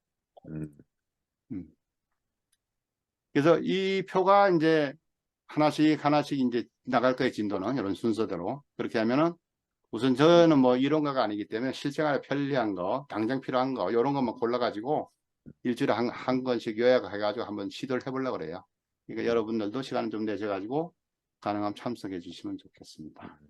그래서 이 표가 이제 하나씩 이제 나갈 거예요, 진도는. 이런 순서대로. 그렇게 하면은 우선 저는 뭐 이론가가 아니기 때문에 실생활에 편리한 거, 당장 필요한 거, 이런 것만 골라가지고 일주일에 한 건씩 요약해가지고 한번 시도를 해보려고 그래요. 그러니까 여러분들도 시간을 좀 내셔가지고 가능하면 참석해 주시면 좋겠습니다.